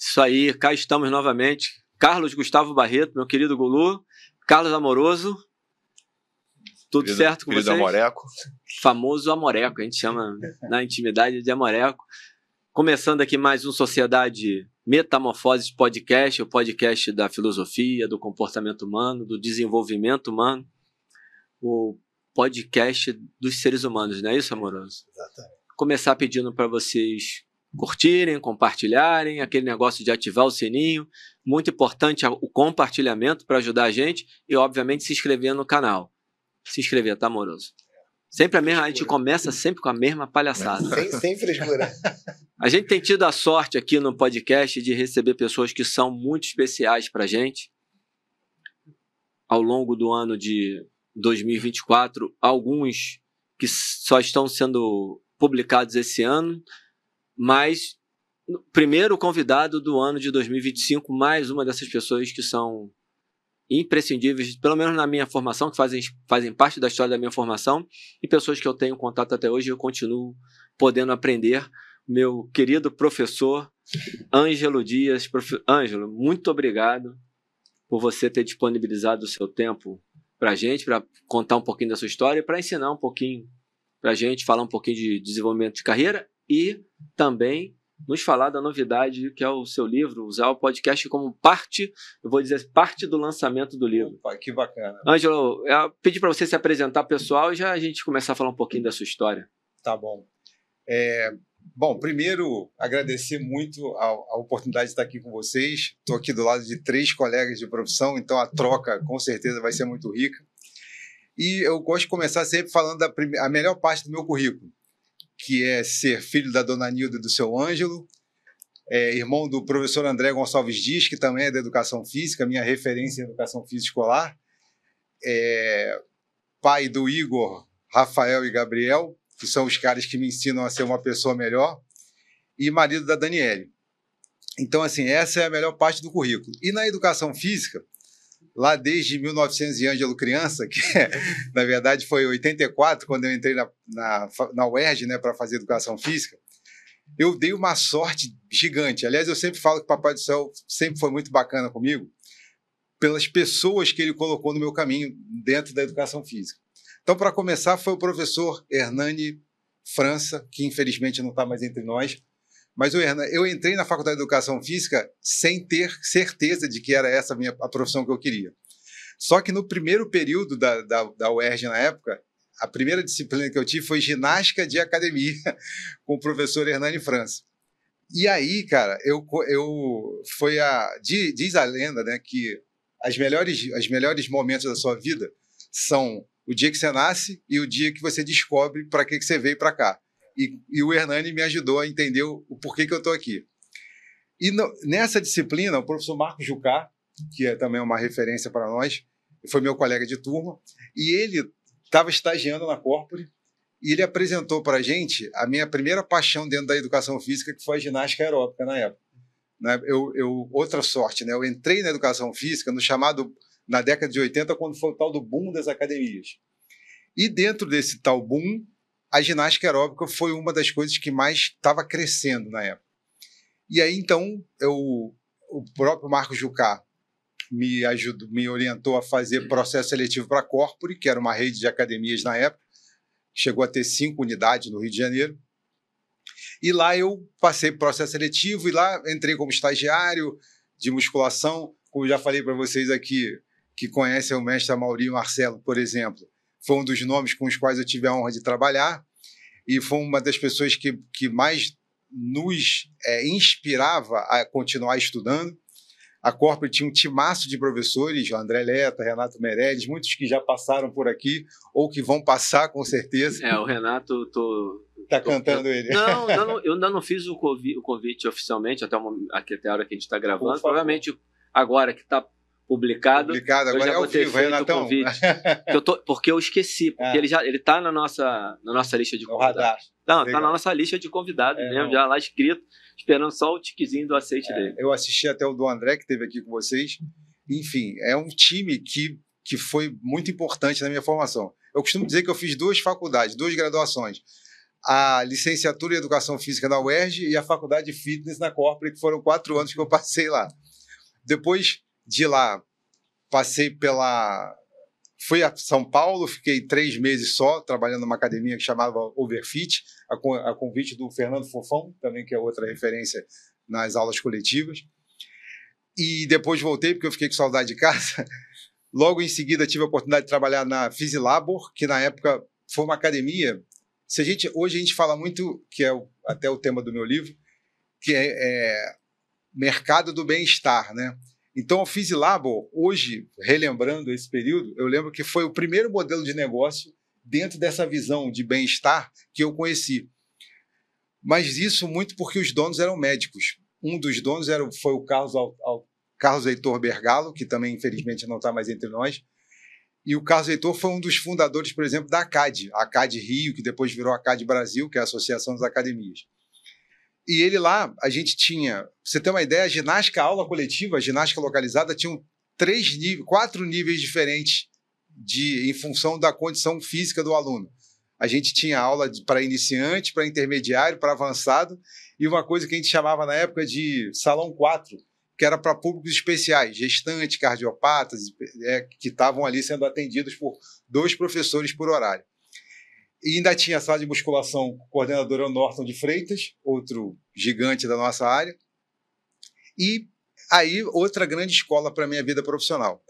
Isso aí, cá estamos novamente. Carlos Gustavo Barreto, meu querido Gulu. Carlos Amoroso. Tudo querido, certo com querido vocês? Amoreco. Famoso Amoreco, a gente chama na intimidade de Amoreco. Começando aqui mais um Sociedade Metamorfoses Podcast, o podcast da filosofia, do comportamento humano, do desenvolvimento humano, o podcast dos seres humanos, não é isso, Amoroso? Exatamente. Começar pedindo para vocês curtirem, compartilharem, aquele negócio de ativar o sininho, muito importante o compartilhamento para ajudar a gente e, obviamente, se inscrever no canal. Se inscrever, tá, Amoroso? Sempre a mesma, a gente começa sempre com a mesma palhaçada. Sem frescura. A gente tem tido a sorte aqui no podcast de receber pessoas que são muito especiais para a gente. Ao longo do ano de 2024, alguns que só estão sendo publicados esse ano, mas primeiro convidado do ano de 2025, mais uma dessas pessoas que são imprescindíveis, pelo menos na minha formação, que fazem parte da história da minha formação, e pessoas que eu tenho contato até hoje e eu continuo podendo aprender. Meu querido professor Ângelo Dias. Ângelo, muito obrigado por você ter disponibilizado o seu tempo para a gente, para contar um pouquinho da sua história, para ensinar um pouquinho para a gente, falar um pouquinho de desenvolvimento de carreira e também nos falar da novidade que é o seu livro, usar o podcast como parte, eu vou dizer, parte do lançamento do livro. Opa, que bacana. Ângelo, eu pedi para você se apresentar pessoal e já a gente começar a falar um pouquinho da sua história. Tá bom. Bom, primeiro, agradecer muito a oportunidade de estar aqui com vocês. Estou aqui do lado de 3 colegas de profissão, então a troca com certeza vai ser muito rica. E eu gosto de começar sempre falando a melhor parte do meu currículo, que é ser filho da dona Nilda e do seu Ângelo, irmão do professor André Gonçalves Dias, que também é da educação física, minha referência em educação física escolar, pai do Igor, Rafael e Gabriel, que são os caras que me ensinam a ser uma pessoa melhor, e marido da Daniele. Então, assim, essa é a melhor parte do currículo. E na educação física, lá desde 1900 e Ângelo criança, que na verdade foi em 84, quando eu entrei na UERJ, né, para fazer educação física, eu dei uma sorte gigante. Aliás, eu sempre falo que o Papai do Céu sempre foi muito bacana comigo, pelas pessoas que ele colocou no meu caminho dentro da educação física. Então, para começar, foi o professor Hernani França, que infelizmente não está mais entre nós, mas eu entrei na Faculdade de Educação Física sem ter certeza de que era essa a profissão que eu queria. Só que no primeiro período da UERJ na época, a primeira disciplina que eu tive foi ginástica de academia com o professor Hernani França. E aí, cara, diz a lenda, né, que os melhores momentos da sua vida são o dia que você nasce e o dia que você descobre para que você veio para cá. E o Hernani me ajudou a entender o porquê que eu estou aqui. E nessa disciplina, o professor Marcos Jucá, que é também uma referência para nós, foi meu colega de turma, e ele estava estagiando na Corpore, e ele apresentou para a gente a minha primeira paixão dentro da educação física, que foi a ginástica aeróbica na época. Outra sorte, né? Eu entrei na educação física na década de 80, quando foi o tal do boom das academias. E dentro desse tal boom, a ginástica aeróbica foi uma das coisas que mais estava crescendo na época. E aí, então, o próprio Marcos Jucá me orientou a fazer processo seletivo para a Corpore, que era uma rede de academias na época, chegou a ter 5 unidades no Rio de Janeiro. E lá eu passei processo seletivo e lá entrei como estagiário de musculação. Como já falei para vocês aqui, que conhecem o mestre Amaury Marcelo, por exemplo, foi um dos nomes com os quais eu tive a honra de trabalhar e foi uma das pessoas que mais nos inspirava a continuar estudando. A Corpore tinha um timaço de professores, o André Leta, Renato Meirelles, muitos que já passaram por aqui ou que vão passar com certeza. O Renato, cantando ele. Não, eu ainda não fiz o convite oficialmente, até a hora que a gente está gravando. Provavelmente agora que está publicado agora eu já vou ter feito Renatão. O convite. Porque eu esqueci, porque ele está na nossa lista de convidados. Não, está na nossa lista de convidados mesmo, já lá escrito, esperando só o tiquezinho do aceite dele. Eu assisti até o do André, que esteve aqui com vocês. Enfim, é um time que foi muito importante na minha formação. Eu costumo dizer que eu fiz 2 faculdades, 2 graduações. a licenciatura em Educação Física na UERJ e a faculdade de Fitness na Corpore, que foram 4 anos que eu passei lá. Depois de lá, fui a São Paulo, fiquei 3 meses só, trabalhando numa academia que chamava Overfit, a convite do Fernando Fofão, também que é outra referência nas aulas coletivas. E depois voltei, porque eu fiquei com saudade de casa. Logo em seguida, tive a oportunidade de trabalhar na Physilabor, que na época foi uma academia. Hoje a gente fala muito, que é até o tema do meu livro, que é mercado do bem-estar, né? Então, a Physilabor, hoje, relembrando esse período, eu lembro que foi o primeiro modelo de negócio dentro dessa visão de bem-estar que eu conheci. Mas isso muito porque os donos eram médicos. Um dos donos foi o Carlos Heitor Bergalo, que também, infelizmente, não está mais entre nós. E o Carlos Heitor foi um dos fundadores, por exemplo, da ACAD, a ACAD Rio, que depois virou a ACAD Brasil, que é a Associação das Academias. E ele lá, a gente tinha, pra você ter uma ideia, a ginástica aula coletiva, a ginástica localizada, tinham 4 níveis diferentes em função da condição física do aluno. A gente tinha aula para iniciante, para intermediário, para avançado, e uma coisa que a gente chamava na época de Salão 4, que era para públicos especiais, gestantes, cardiopatas, que estavam ali sendo atendidos por 2 professores por horário. E ainda tinha a sala de musculação com o coordenador Norton de Freitas, outro gigante da nossa área. E aí, outra grande escola para a minha vida profissional.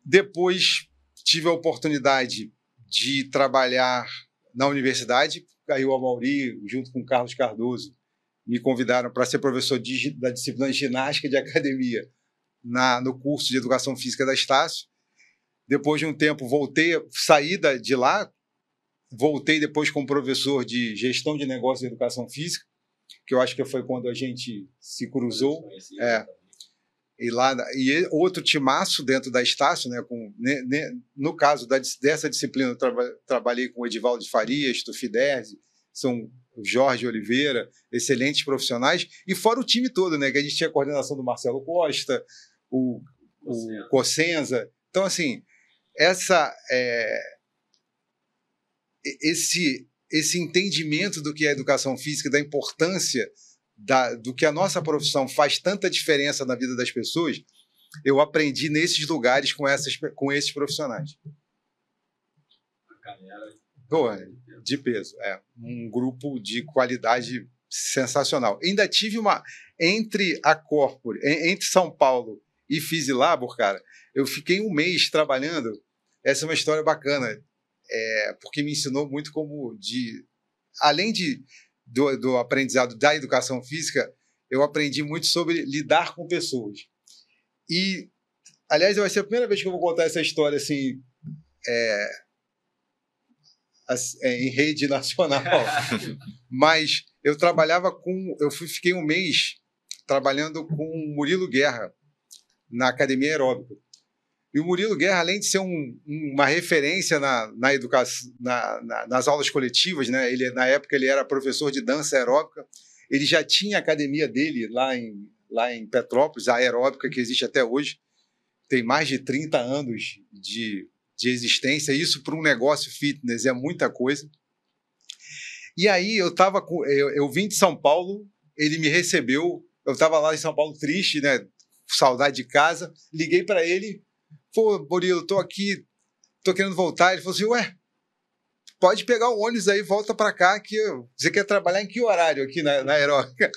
Depois, tive a oportunidade de trabalhar na universidade. Aí o Amauri, junto com o Carlos Cardoso, me convidaram para ser professor da disciplina de ginástica de academia no curso de Educação Física da Estácio. Depois de um tempo, saí de lá, voltei depois como professor de Gestão de Negócios e Educação Física, que eu acho que foi quando a gente se cruzou. E outro timaço dentro da Estácio, né, no caso dessa disciplina, eu trabalhei com o Edivaldo de Farias, Tufiderzi, são Jorge Oliveira, excelentes profissionais, e fora o time todo, né, que a gente tinha a coordenação do Marcelo Costa, o Cossenza. Então, assim, esse entendimento do que é a educação física, da importância do que a nossa profissão faz tanta diferença na vida das pessoas, eu aprendi nesses lugares com esses profissionais. De peso. Um grupo de qualidade sensacional. Ainda tive entre a Corpore, entre São Paulo e Physilabor, cara, eu fiquei 1 mês trabalhando. Essa é uma história bacana, porque me ensinou muito além do aprendizado da educação física, eu aprendi muito sobre lidar com pessoas. E, aliás, vai ser a primeira vez que eu vou contar essa história assim, em rede nacional. Mas eu fiquei 1 mês trabalhando com o Murilo Guerra na Academia Aeróbica. E o Murilo Guerra, além de ser uma referência na educação, nas aulas coletivas, né? Na época ele era professor de dança aeróbica, ele já tinha a academia dele lá em Petrópolis, a aeróbica, que existe até hoje, tem mais de 30 anos de existência. Isso para um negócio fitness é muita coisa. E aí eu vim de São Paulo, ele me recebeu, eu estava lá em São Paulo triste, né? Saudade de casa, liguei para ele: pô, Murilo, tô aqui, tô querendo voltar. Ele falou assim: ué, pode pegar o ônibus aí, volta para cá, que você quer trabalhar em que horário aqui na aeróbica?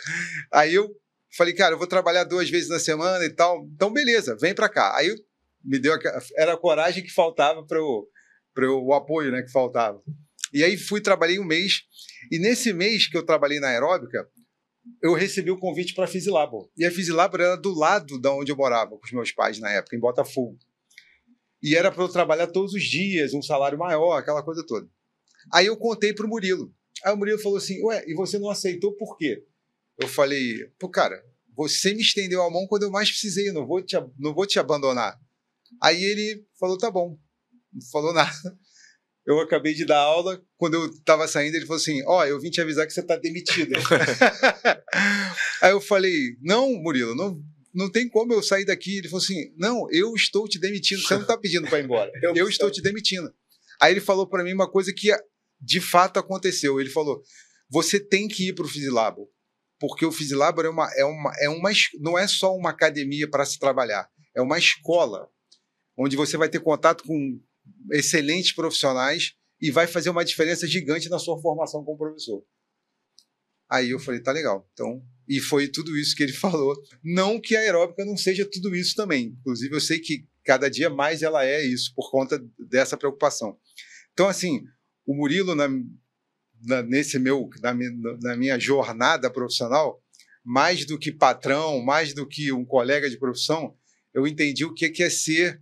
Aí eu falei: cara, eu vou trabalhar 2 vezes na semana e tal, então beleza, vem para cá. Aí era a coragem que faltava para o apoio, né, que faltava. E aí trabalhei 1 mês, e nesse mês que eu trabalhei na aeróbica, eu recebi o convite para a Physilabor. E a Physilabor era do lado de onde eu morava com os meus pais na época, em Botafogo. E era para eu trabalhar todos os dias, um salário maior, aquela coisa toda. Aí eu contei para o Murilo. Aí o Murilo falou assim: ué, e você não aceitou por quê? Eu falei: pô, cara, você me estendeu a mão quando eu mais precisei, eu não vou te abandonar. Aí ele falou: tá bom. Não falou nada. Eu acabei de dar aula, quando eu estava saindo, ele falou assim: eu vim te avisar que você está demitido. Aí eu falei: não, Murilo, não tem como eu sair daqui. Ele falou assim: não, eu estou te demitindo, você não está pedindo para ir embora, eu estou te demitindo. Aí ele falou para mim uma coisa que de fato aconteceu. Ele falou, você tem que ir para o Physilabor, porque o Physilabor não é só uma academia para se trabalhar, é uma escola, onde você vai ter contato com excelentes profissionais e vai fazer uma diferença gigante na sua formação como professor. Aí eu falei, tá legal. Então, e foi tudo isso que ele falou. Não que a aeróbica não seja tudo isso também. Inclusive, eu sei que cada dia mais ela é isso, por conta dessa preocupação. Então, assim, o Murilo, na minha jornada profissional, mais do que patrão, mais do que um colega de profissão, eu entendi o que é ser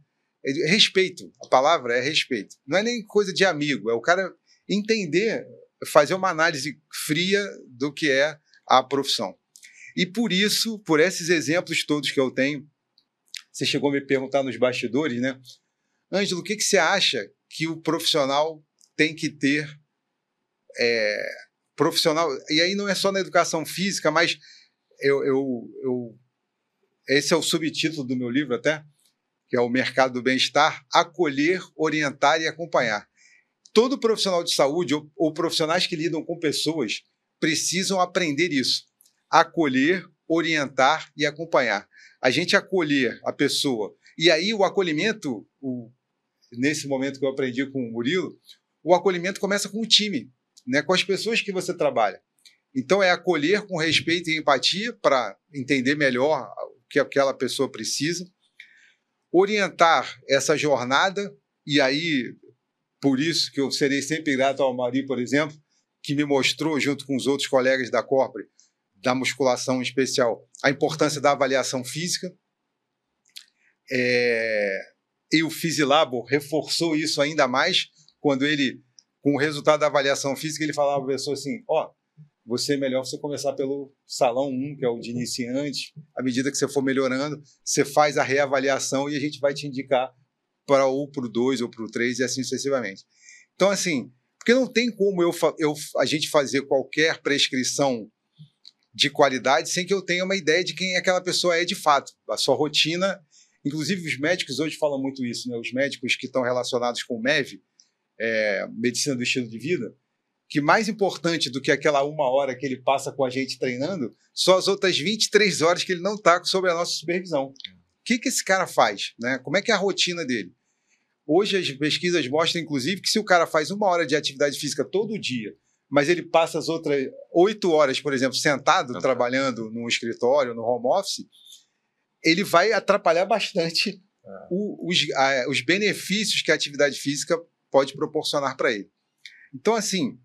respeito. A palavra é respeito. Não é nem coisa de amigo, é o cara entender, fazer uma análise fria do que é a profissão. E por isso, por esses exemplos todos que eu tenho, você chegou a me perguntar nos bastidores, né? Ângelo, o que você acha que o profissional tem que ter profissional? E aí não é só na educação física, mas esse é o subtítulo do meu livro até, que é o Mercado do Bem-Estar, acolher, orientar e acompanhar. Todo profissional de saúde ou profissionais que lidam com pessoas precisam aprender isso. Acolher, orientar e acompanhar. A gente acolher a pessoa. E aí o acolhimento, nesse momento que eu aprendi com o Murilo, o acolhimento começa com o time, né, com as pessoas que você trabalha. Então é acolher com respeito e empatia para entender melhor o que aquela pessoa precisa. Orientar essa jornada, e aí, por isso que eu serei sempre grato ao Mauri, por exemplo, que me mostrou, junto com os outros colegas da Corpore, da musculação em especial, a importância da avaliação física. E o Physilabor reforçou isso ainda mais, quando ele, com o resultado da avaliação física, ele falava para a pessoa assim, é melhor você começar pelo salão 1, que é o de iniciante. À medida que você for melhorando, você faz a reavaliação e a gente vai te indicar para o 2 ou para o 3 e assim sucessivamente. Então, assim, porque não tem como a gente fazer qualquer prescrição de qualidade sem que eu tenha uma ideia de quem aquela pessoa é de fato. A sua rotina, inclusive os médicos hoje falam muito isso, né? Os médicos que estão relacionados com o MEV, medicina do estilo de vida, que mais importante do que aquela 1 hora que ele passa com a gente treinando, são as outras 23 horas que ele não está sob a nossa supervisão. O que esse cara faz, né? Como é que é a rotina dele? Hoje as pesquisas mostram, inclusive, que se o cara faz 1 hora de atividade física todo dia, mas ele passa as outras 8 horas, por exemplo, sentado, trabalhando no escritório, no home office, ele vai atrapalhar bastante os benefícios que a atividade física pode proporcionar para ele. Então, assim,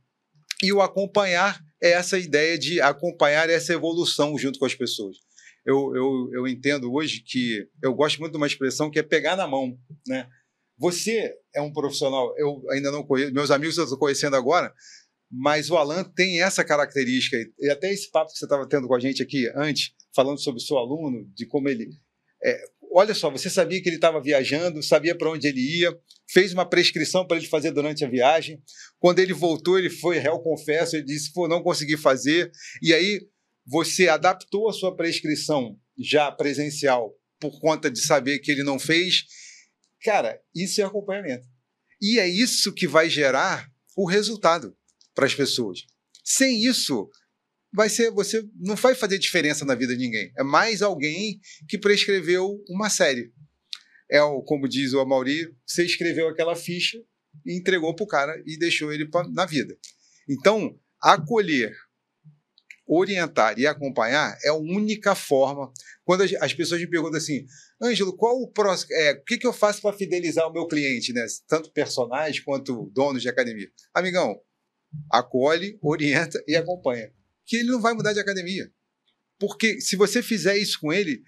e o acompanhar é essa ideia de acompanhar essa evolução junto com as pessoas. Eu entendo hoje que eu gosto muito de uma expressão que é pegar na mão, né? Você é um profissional, eu ainda não conheço, meus amigos eu estou conhecendo agora, mas o Alan tem essa característica, e até esse papo que você estava tendo com a gente aqui antes, falando sobre o seu aluno, de como ele... olha só, você sabia que ele estava viajando, sabia para onde ele ia, fez uma prescrição para ele fazer durante a viagem. Quando ele voltou, ele foi réu confesso, ele disse, não consegui fazer. E aí você adaptou a sua prescrição já presencial por conta de saber que ele não fez. Cara, isso é acompanhamento. E é isso que vai gerar o resultado para as pessoas. Sem isso, você não vai fazer diferença na vida de ninguém. É mais alguém que prescreveu uma série. Como diz o Amaury, você escreveu aquela ficha e entregou para o cara e deixou ele na vida. Então, acolher, orientar e acompanhar é a única forma. Quando as pessoas me perguntam assim, Ângelo, o que eu faço para fidelizar o meu cliente, né? Tanto personagens quanto donos de academia? Amigão, acolhe, orienta e acompanha. Que ele não vai mudar de academia. Porque se você fizer isso com ele,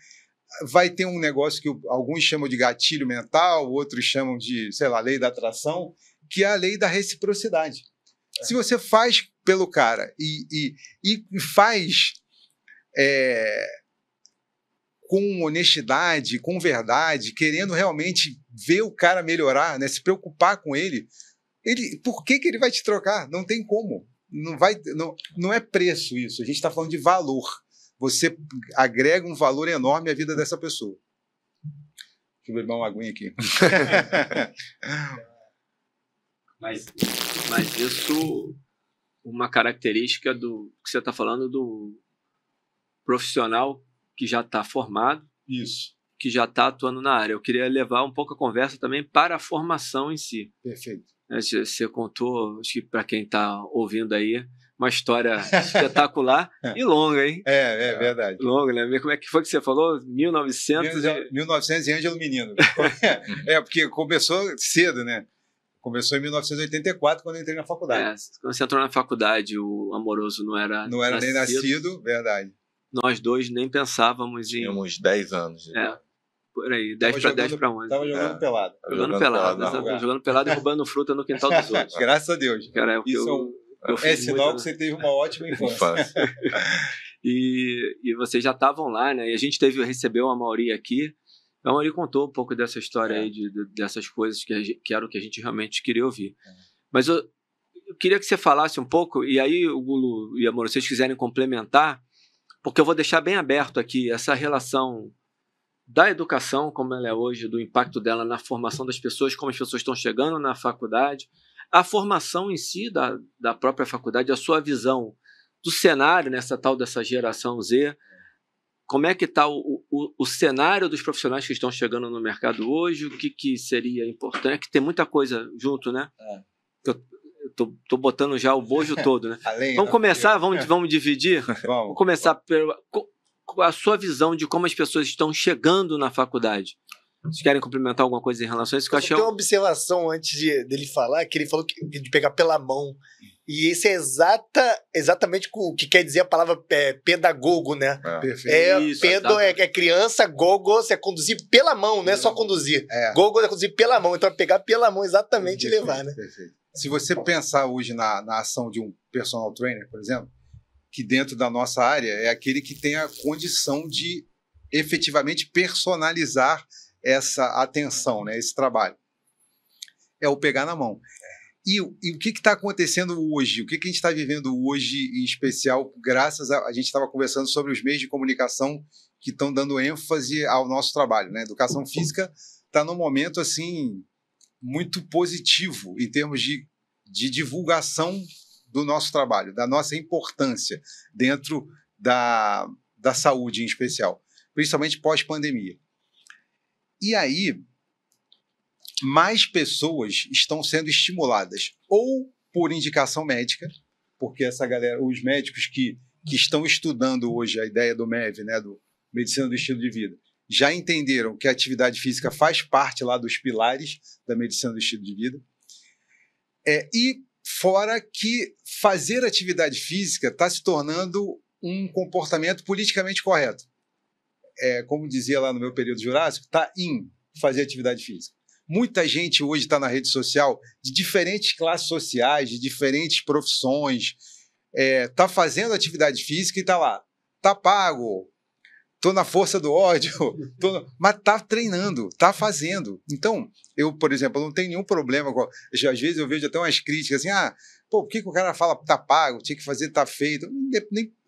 vai ter um negócio que alguns chamam de gatilho mental, outros chamam de, lei da atração, que é a lei da reciprocidade. Se você faz pelo cara e faz com honestidade, com verdade, querendo realmente ver o cara melhorar, né, se preocupar com ele, por que ele vai te trocar? Não tem como. Não é preço isso. A gente está falando de valor. Você agrega um valor enorme à vida dessa pessoa. Deixa eu beber uma aguinha aqui. Mas isso, uma característica do que você está falando do profissional que já está formado, Isso. que já está atuando na área. Eu queria levar um pouco a conversa também para a formação em si. Perfeito. Você contou, acho que para quem está ouvindo aí, uma história espetacular e longa, hein? É verdade. Longa, né? Como é que foi que você falou? 1900 e Ângelo Menino. Porque começou cedo, né? Começou em 1984, quando eu entrei na faculdade. Quando você entrou na faculdade, o Amoroso não era nem nascido, verdade. Nós dois nem pensávamos em... Tínhamos 10 anos. Por aí, 10 para 10 para 11. Tava jogando pelado. Jogando pelado e roubando fruta no quintal dos outros. Graças a Deus. Cara, isso é sinal que você teve uma ótima infância. E vocês já estavam lá, né? E a gente recebeu a Amaury aqui. A Amaury contou um pouco dessa história aí, dessas coisas que era o que a gente realmente queria ouvir. Mas eu queria que você falasse um pouco, e aí o Gulu e a Amaury, se vocês quiserem complementar, porque eu vou deixar bem aberto aqui essa relação da educação, como ela é hoje, do impacto dela na formação das pessoas, como as pessoas estão chegando na faculdade, a formação em si da própria faculdade, a sua visão do cenário nessa tal dessa geração Z, como é que está o cenário dos profissionais que estão chegando no mercado hoje, o que seria importante, é que tem muita coisa junto, né? Eu tô botando já o bojo todo, né? Vamos começar, vamos dividir? Vamos começar com a sua visão de como as pessoas estão chegando na faculdade. Vocês querem complementar alguma coisa em relação a isso? Tem uma observação antes dele falar, que ele falou de pegar pela mão. E esse é exatamente o que quer dizer a palavra pedagogo, né? Perfeito. Pedo é criança, gogos é conduzir pela mão, não é só conduzir. Gogos é conduzir pela mão, então é pegar pela mão exatamente e levar, né? Perfeito. Se você pensar hoje na ação de um personal trainer, por exemplo, que dentro da nossa área é aquele que tem a condição de efetivamente personalizar essa atenção, né, esse trabalho. É o pegar na mão. E o que está acontecendo hoje? O que a gente está vivendo hoje, em especial, graças a gente estava conversando sobre os meios de comunicação que estão dando ênfase ao nosso trabalho, né? A educação física está num momento assim muito positivo em termos de divulgação do nosso trabalho, da nossa importância dentro da saúde em especial, principalmente pós-pandemia. E aí, mais pessoas estão sendo estimuladas ou por indicação médica, porque essa galera, os médicos que estão estudando hoje a ideia do MEV, né, do Medicina do Estilo de Vida, já entenderam que a atividade física faz parte lá dos pilares da medicina do estilo de vida. E fora que fazer atividade física está se tornando um comportamento politicamente correto. Como dizia lá no meu período jurássico, está in fazer atividade física. Muita gente hoje está na rede social de diferentes classes sociais, de diferentes profissões, está fazendo atividade física e está lá. Está pago, estou na força do ódio, mas está treinando, está fazendo. Então, eu, por exemplo, não tenho nenhum problema com... Às vezes eu vejo até umas críticas assim, por que o cara fala está pago, tinha que fazer, está feito?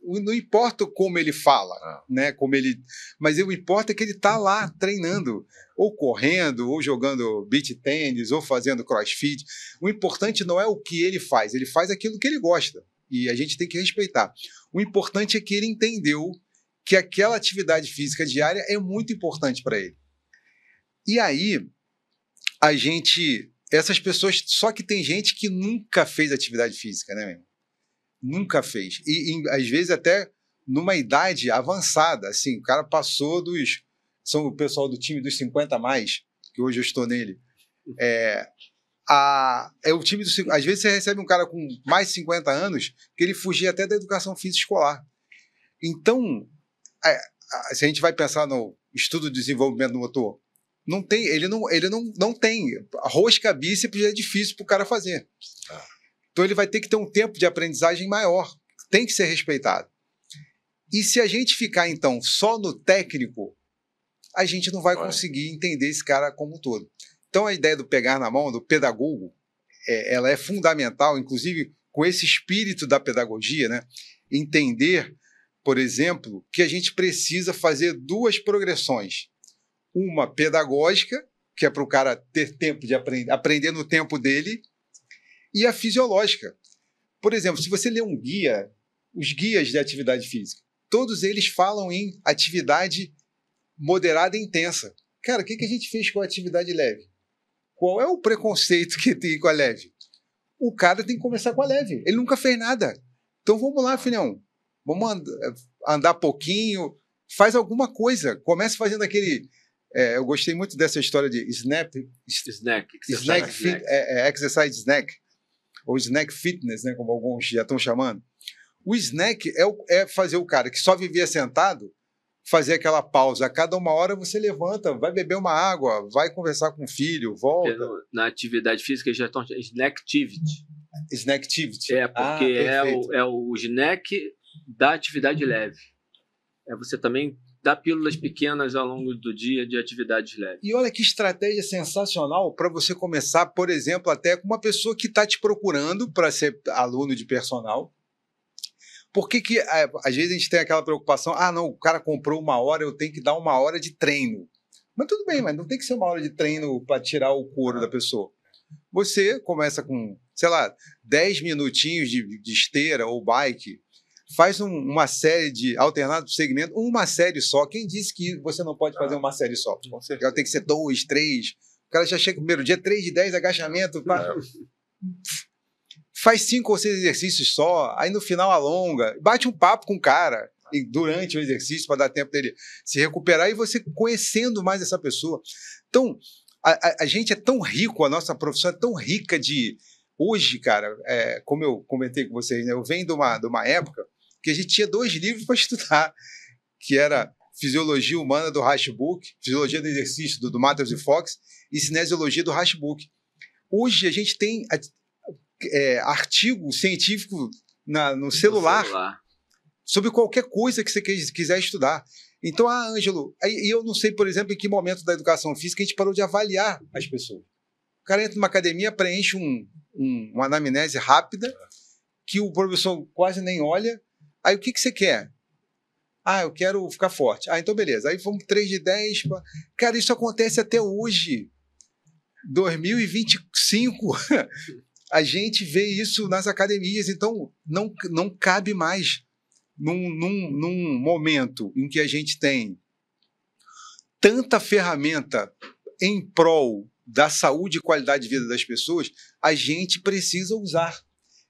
Não importa como ele fala, né? Mas o importa é que ele está lá treinando, ou correndo, ou jogando beach tênis, ou fazendo crossfit. O importante não é o que ele faz aquilo que ele gosta, e a gente tem que respeitar. O importante é que ele entendeu que aquela atividade física diária é muito importante para ele. E aí, essas pessoas, só que tem gente que nunca fez atividade física, né, meu irmão? Nunca fez. E às vezes até numa idade avançada, assim, o cara passou são o pessoal do time dos 50 a mais, que hoje eu estou nele. O time dos... Às vezes você recebe um cara com mais de 50 anos que ele fugia até da educação física escolar. Então, se a gente vai pensar no estudo de desenvolvimento do motor, ele não tem. Rosca bíceps é difícil para o cara fazer. Então ele vai ter que ter um tempo de aprendizagem maior, tem que ser respeitado. E se a gente ficar, então, só no técnico, a gente não vai conseguir entender esse cara como um todo. Então a ideia do pegar na mão, do pedagogo, ela é fundamental, inclusive com esse espírito da pedagogia, né? Entender, por exemplo, que a gente precisa fazer duas progressões. Uma pedagógica, que é para o cara ter tempo de aprender no tempo dele, e a fisiológica. Por exemplo, se você lê um guia, os guias de atividade física, todos eles falam em atividade moderada e intensa. Cara, o que a gente fez com a atividade leve? Qual é o preconceito que tem com a leve? O cara tem que começar com a leve. Ele nunca fez nada. Então vamos lá, filhão. Vamos andar pouquinho. Faz alguma coisa. Comece fazendo aquele... eu gostei muito dessa história de exercise snack. Ou snack fitness, né, como alguns já estão chamando. O snack é fazer o cara que só vivia sentado fazer aquela pausa. A cada 1 hora você levanta, vai beber uma água, vai conversar com o filho, volta. Na atividade física já estão snacktivity. Snacktivity. Porque é o snack da atividade leve. Você também dá pílulas pequenas ao longo do dia de atividades leves. E olha que estratégia sensacional para você começar, por exemplo, até com uma pessoa que está te procurando para ser aluno de personal. Por que às vezes a gente tem aquela preocupação, não, o cara comprou 1 hora, eu tenho que dar 1 hora de treino. Mas tudo bem, mas não tem que ser 1 hora de treino para tirar o couro da pessoa. Você começa com, sei lá, 10 minutinhos de esteira ou bike, faz uma série de alternados segmentos, uma série só. Quem disse que você não pode fazer uma série só? Ela tem que ser 2, 3. O cara já chega no primeiro dia, 3 de 10 agachamento, faz 5 ou 6 exercícios só, aí no final alonga, bate um papo com o cara durante o exercício para dar tempo dele se recuperar e você conhecendo mais essa pessoa. Então, a gente é tão rico, a nossa profissão é tão rica de... Hoje, cara, como eu comentei com vocês, né, eu venho de uma época que a gente tinha 2 livros para estudar, que era Fisiologia Humana do Hashbook, Fisiologia do Exercício do Matheus e Fox e Cinesiologia do Hashbook. Hoje a gente tem artigo científico no celular sobre qualquer coisa que você quiser estudar. Então, Ângelo, e eu não sei, por exemplo, em que momento da educação física a gente parou de avaliar as pessoas. O cara entra numa academia, preenche uma anamnese rápida, que o professor quase nem olha. Aí, o que você quer? Eu quero ficar forte. Então, beleza. Aí, vamos 3 de 10. Cara, isso acontece até hoje. 2025. A gente vê isso nas academias. Então, não cabe mais num momento em que a gente tem tanta ferramenta em prol da saúde e qualidade de vida das pessoas, a gente precisa usar.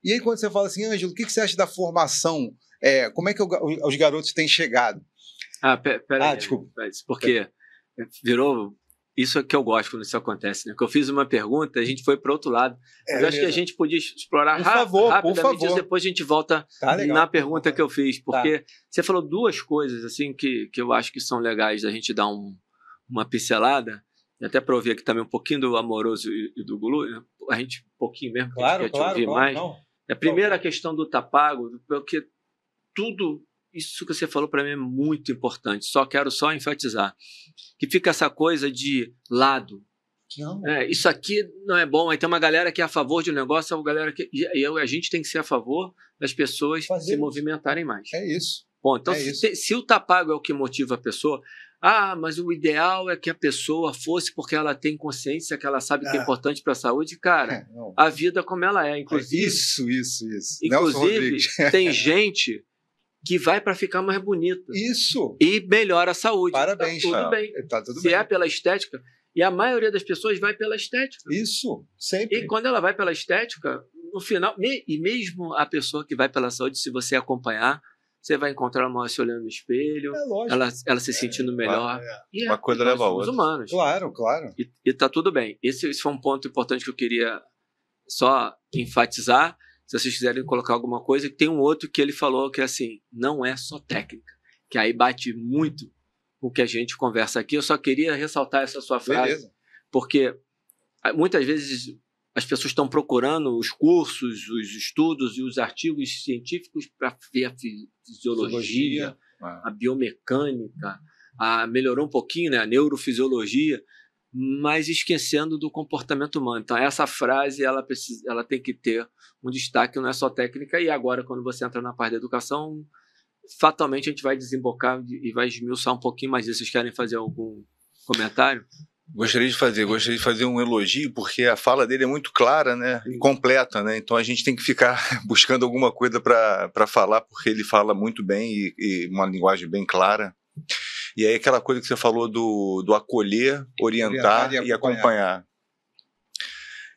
E aí, quando você fala assim, Ângelo, o que você acha da formação? Como é que os garotos têm chegado? Peraí. Desculpa. Porque virou... Isso é que eu gosto quando isso acontece, né? Porque eu fiz uma pergunta, a gente foi para o outro lado. Eu acho que a gente podia explorar rapidamente isso, depois a gente volta na pergunta que eu fiz. Porque você falou 2 coisas assim que eu acho que são legais da gente dar uma pincelada. E até para ouvir aqui também um pouquinho do Amoroso e do Gulu, né? A gente um pouquinho mesmo, porque a gente quer te ouvir mais. Não. A primeira questão do tá pago, porque tudo isso que você falou para mim é muito importante. Quero enfatizar que fica essa coisa de lado. Isso aqui não é bom. Aí tem uma galera que é a favor de um negócio, a galera que a gente tem que ser a favor das pessoas se movimentarem mais. É isso. Bom, então se o tá pago é o que motiva a pessoa, mas o ideal é que a pessoa fosse porque ela tem consciência, que ela sabe que é importante para a saúde. Cara, a vida como ela é, inclusive. Isso. Inclusive, tem gente que vai para ficar mais bonita. Isso. E melhora a saúde. Parabéns. Tá tudo bem. Tá tudo Se bem. é pela estética, e a maioria das pessoas vai pela estética. Isso, sempre. E quando ela vai pela estética, no final, e mesmo a pessoa que vai pela saúde, se você acompanhar, você vai encontrar uma se olhando no espelho, ela se sentindo melhor. E uma coisa leva a outra. Humanos. Claro. E tá tudo bem. Esse foi um ponto importante que eu queria só enfatizar. Se vocês quiserem colocar alguma coisa, tem um outro que ele falou que assim, não é só técnica, que aí bate muito com o que a gente conversa aqui. Eu só queria ressaltar essa sua frase, porque muitas vezes as pessoas estão procurando os cursos, os estudos e os artigos científicos para ver a fisiologia, a biomecânica, melhorou um pouquinho, né, a neurofisiologia, mas esquecendo do comportamento humano. Então, essa frase ela tem que ter um destaque, não é só técnica. E agora, quando você entra na parte da educação, fatalmente a gente vai desembocar e vai esmiuçar um pouquinho mais. Vocês querem fazer algum comentário? Gostaria de fazer um elogio, porque a fala dele é muito clara, né, e completa, né, então a gente tem que ficar buscando alguma coisa para falar, porque ele fala muito bem e uma linguagem bem clara. E aí aquela coisa que você falou do acolher, orientar e acompanhar.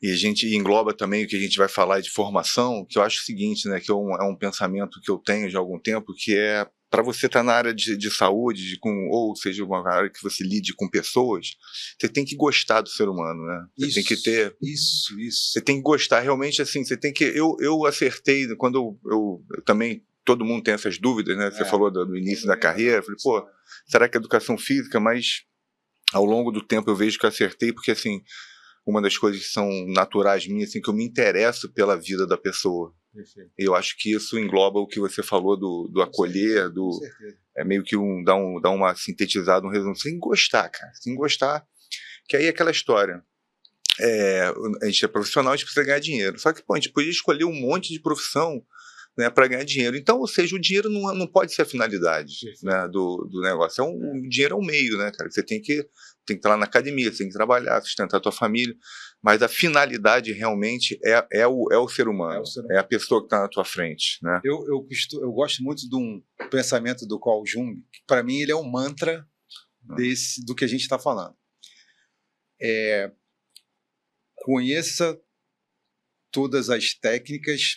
E a gente engloba também o que a gente vai falar de formação, que eu acho o seguinte, né, que é um pensamento que eu tenho já há algum tempo, que é para você estar na área de saúde, ou seja, uma área que você lide com pessoas, você tem que gostar do ser humano, né? Você tem que ter... Isso. Você tem que gostar, realmente, assim, você tem que... Eu acertei, quando eu também, todo mundo tem essas dúvidas, né? Você falou do início da carreira, eu falei, pô, será que é educação física? Mas ao longo do tempo eu vejo que eu acertei, porque, assim, uma das coisas que são naturais minhas, assim, que eu me interesso pela vida da pessoa. Perfeito. E eu acho que isso engloba o que você falou do acolher, é meio que dá uma sintetizada, um resumo, sem gostar, cara, sem gostar, que aí é aquela história. A gente é profissional, a gente precisa ganhar dinheiro. Só que, pô, a gente podia escolher um monte de profissão, né, para ganhar dinheiro. Então, ou seja, o dinheiro não pode ser a finalidade, né, do negócio. O dinheiro é um meio, né, cara? Você tem que estar lá na academia, você tem que trabalhar, sustentar a tua família, mas a finalidade realmente é o ser humano, é a pessoa que está na tua frente, né? Eu gosto muito de um pensamento do Carl Jung, que para mim ele é um mantra do que a gente está falando. Conheça todas as técnicas,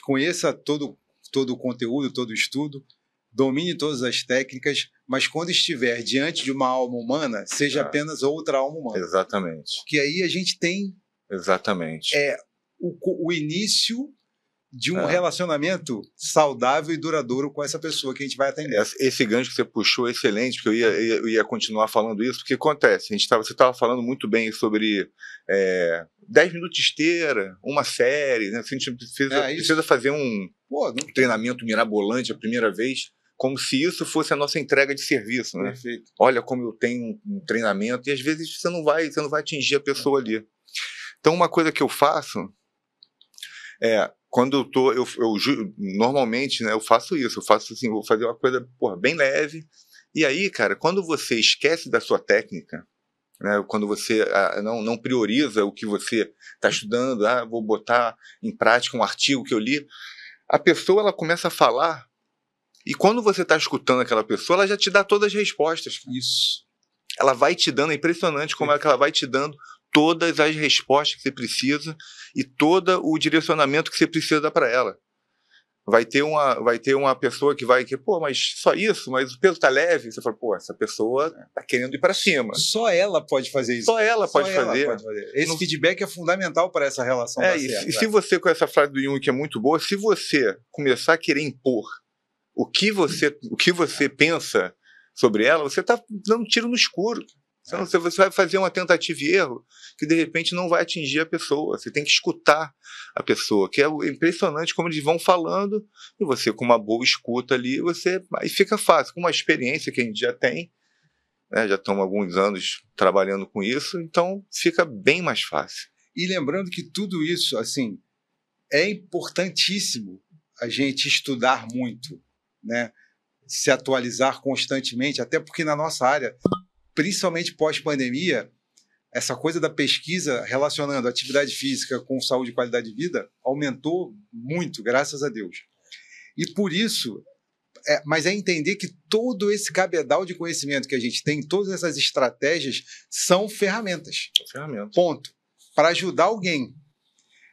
conheça todo o conteúdo, todo o estudo, domine todas as técnicas, mas quando estiver diante de uma alma humana, seja apenas outra alma humana. Exatamente. Que aí a gente tem o início de um relacionamento saudável e duradouro com essa pessoa que a gente vai atender. Esse gancho que você puxou é excelente, porque eu ia continuar falando isso, porque acontece, você estava falando muito bem sobre 10 minutos de esteira, uma série, né? A gente precisa fazer um treinamento mirabolante a primeira vez, como se isso fosse a nossa entrega de serviço, né? Perfeito. Olha como eu tenho um treinamento, e às vezes você não vai atingir a pessoa ali. Então, uma coisa que eu faço quando normalmente, né, eu faço isso, assim, vou fazer uma coisa, bem leve, e aí, cara, quando você esquece da sua técnica, né, quando você não prioriza o que você está estudando, vou botar em prática um artigo que eu li, a pessoa ela começa a falar, e quando você está escutando aquela pessoa, ela já te dá todas as respostas. Isso. Ela vai te dando, é impressionante como é que ela vai te dando todas as respostas que você precisa e todo o direcionamento que você precisa dar para ela. Vai ter uma pessoa que mas só isso, mas o peso tá leve. Você fala, essa pessoa tá querendo ir para cima. Só ela pode fazer isso. Só ela pode fazer. Esse feedback é fundamental para essa relação. E se você, com essa frase do Jung, que é muito boa, se você começar a querer impor o que você pensa sobre ela, você tá dando um tiro no escuro. Você vai fazer uma tentativa e erro que, de repente, não vai atingir a pessoa. Você tem que escutar a pessoa, que é impressionante como eles vão falando, e você, com uma boa escuta ali, aí fica fácil. Com uma experiência que a gente já tem, né, já estamos há alguns anos trabalhando com isso, então fica bem mais fácil. E lembrando que tudo isso, assim, é importantíssimo a gente estudar muito, né? Se atualizar constantemente, até porque na nossa área, principalmente pós-pandemia, essa coisa da pesquisa relacionando atividade física com saúde e qualidade de vida aumentou muito, graças a Deus. E por isso, mas é entender que todo esse cabedal de conhecimento que a gente tem, todas essas estratégias são ferramentas. Ponto. Para ajudar alguém.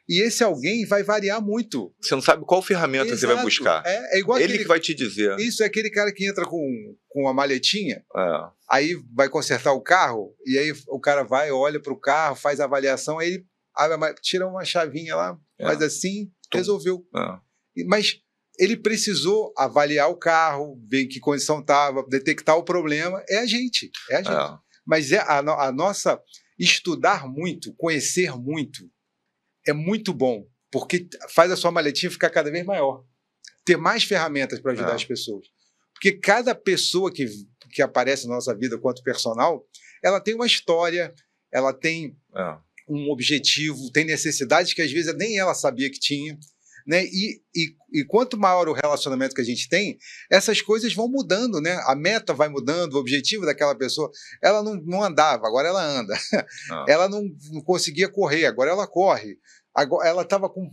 E esse alguém vai variar muito. Você não sabe qual ferramenta você vai buscar. É igual ele que vai te dizer. Isso é aquele cara que entra com uma maletinha, aí vai consertar o carro, e aí o cara vai, olha para o carro, faz a avaliação, aí ele tira uma chavinha lá, faz assim, resolveu. Mas ele precisou avaliar o carro, ver em que condição estava, detectar o problema. É a gente. Mas a nossa... Estudar muito, conhecer muito, é muito bom, porque faz a sua maletinha ficar cada vez maior. Ter mais ferramentas para ajudar as pessoas. Porque cada pessoa que aparece na nossa vida quanto personal, ela tem uma história, ela tem um objetivo, tem necessidades que às vezes nem ela sabia que tinha, né? E quanto maior o relacionamento que a gente tem, essas coisas vão mudando, né? A meta vai mudando, o objetivo daquela pessoa. Ela não andava, agora ela anda. Ela não conseguia correr, agora ela corre. Agora, ela estava com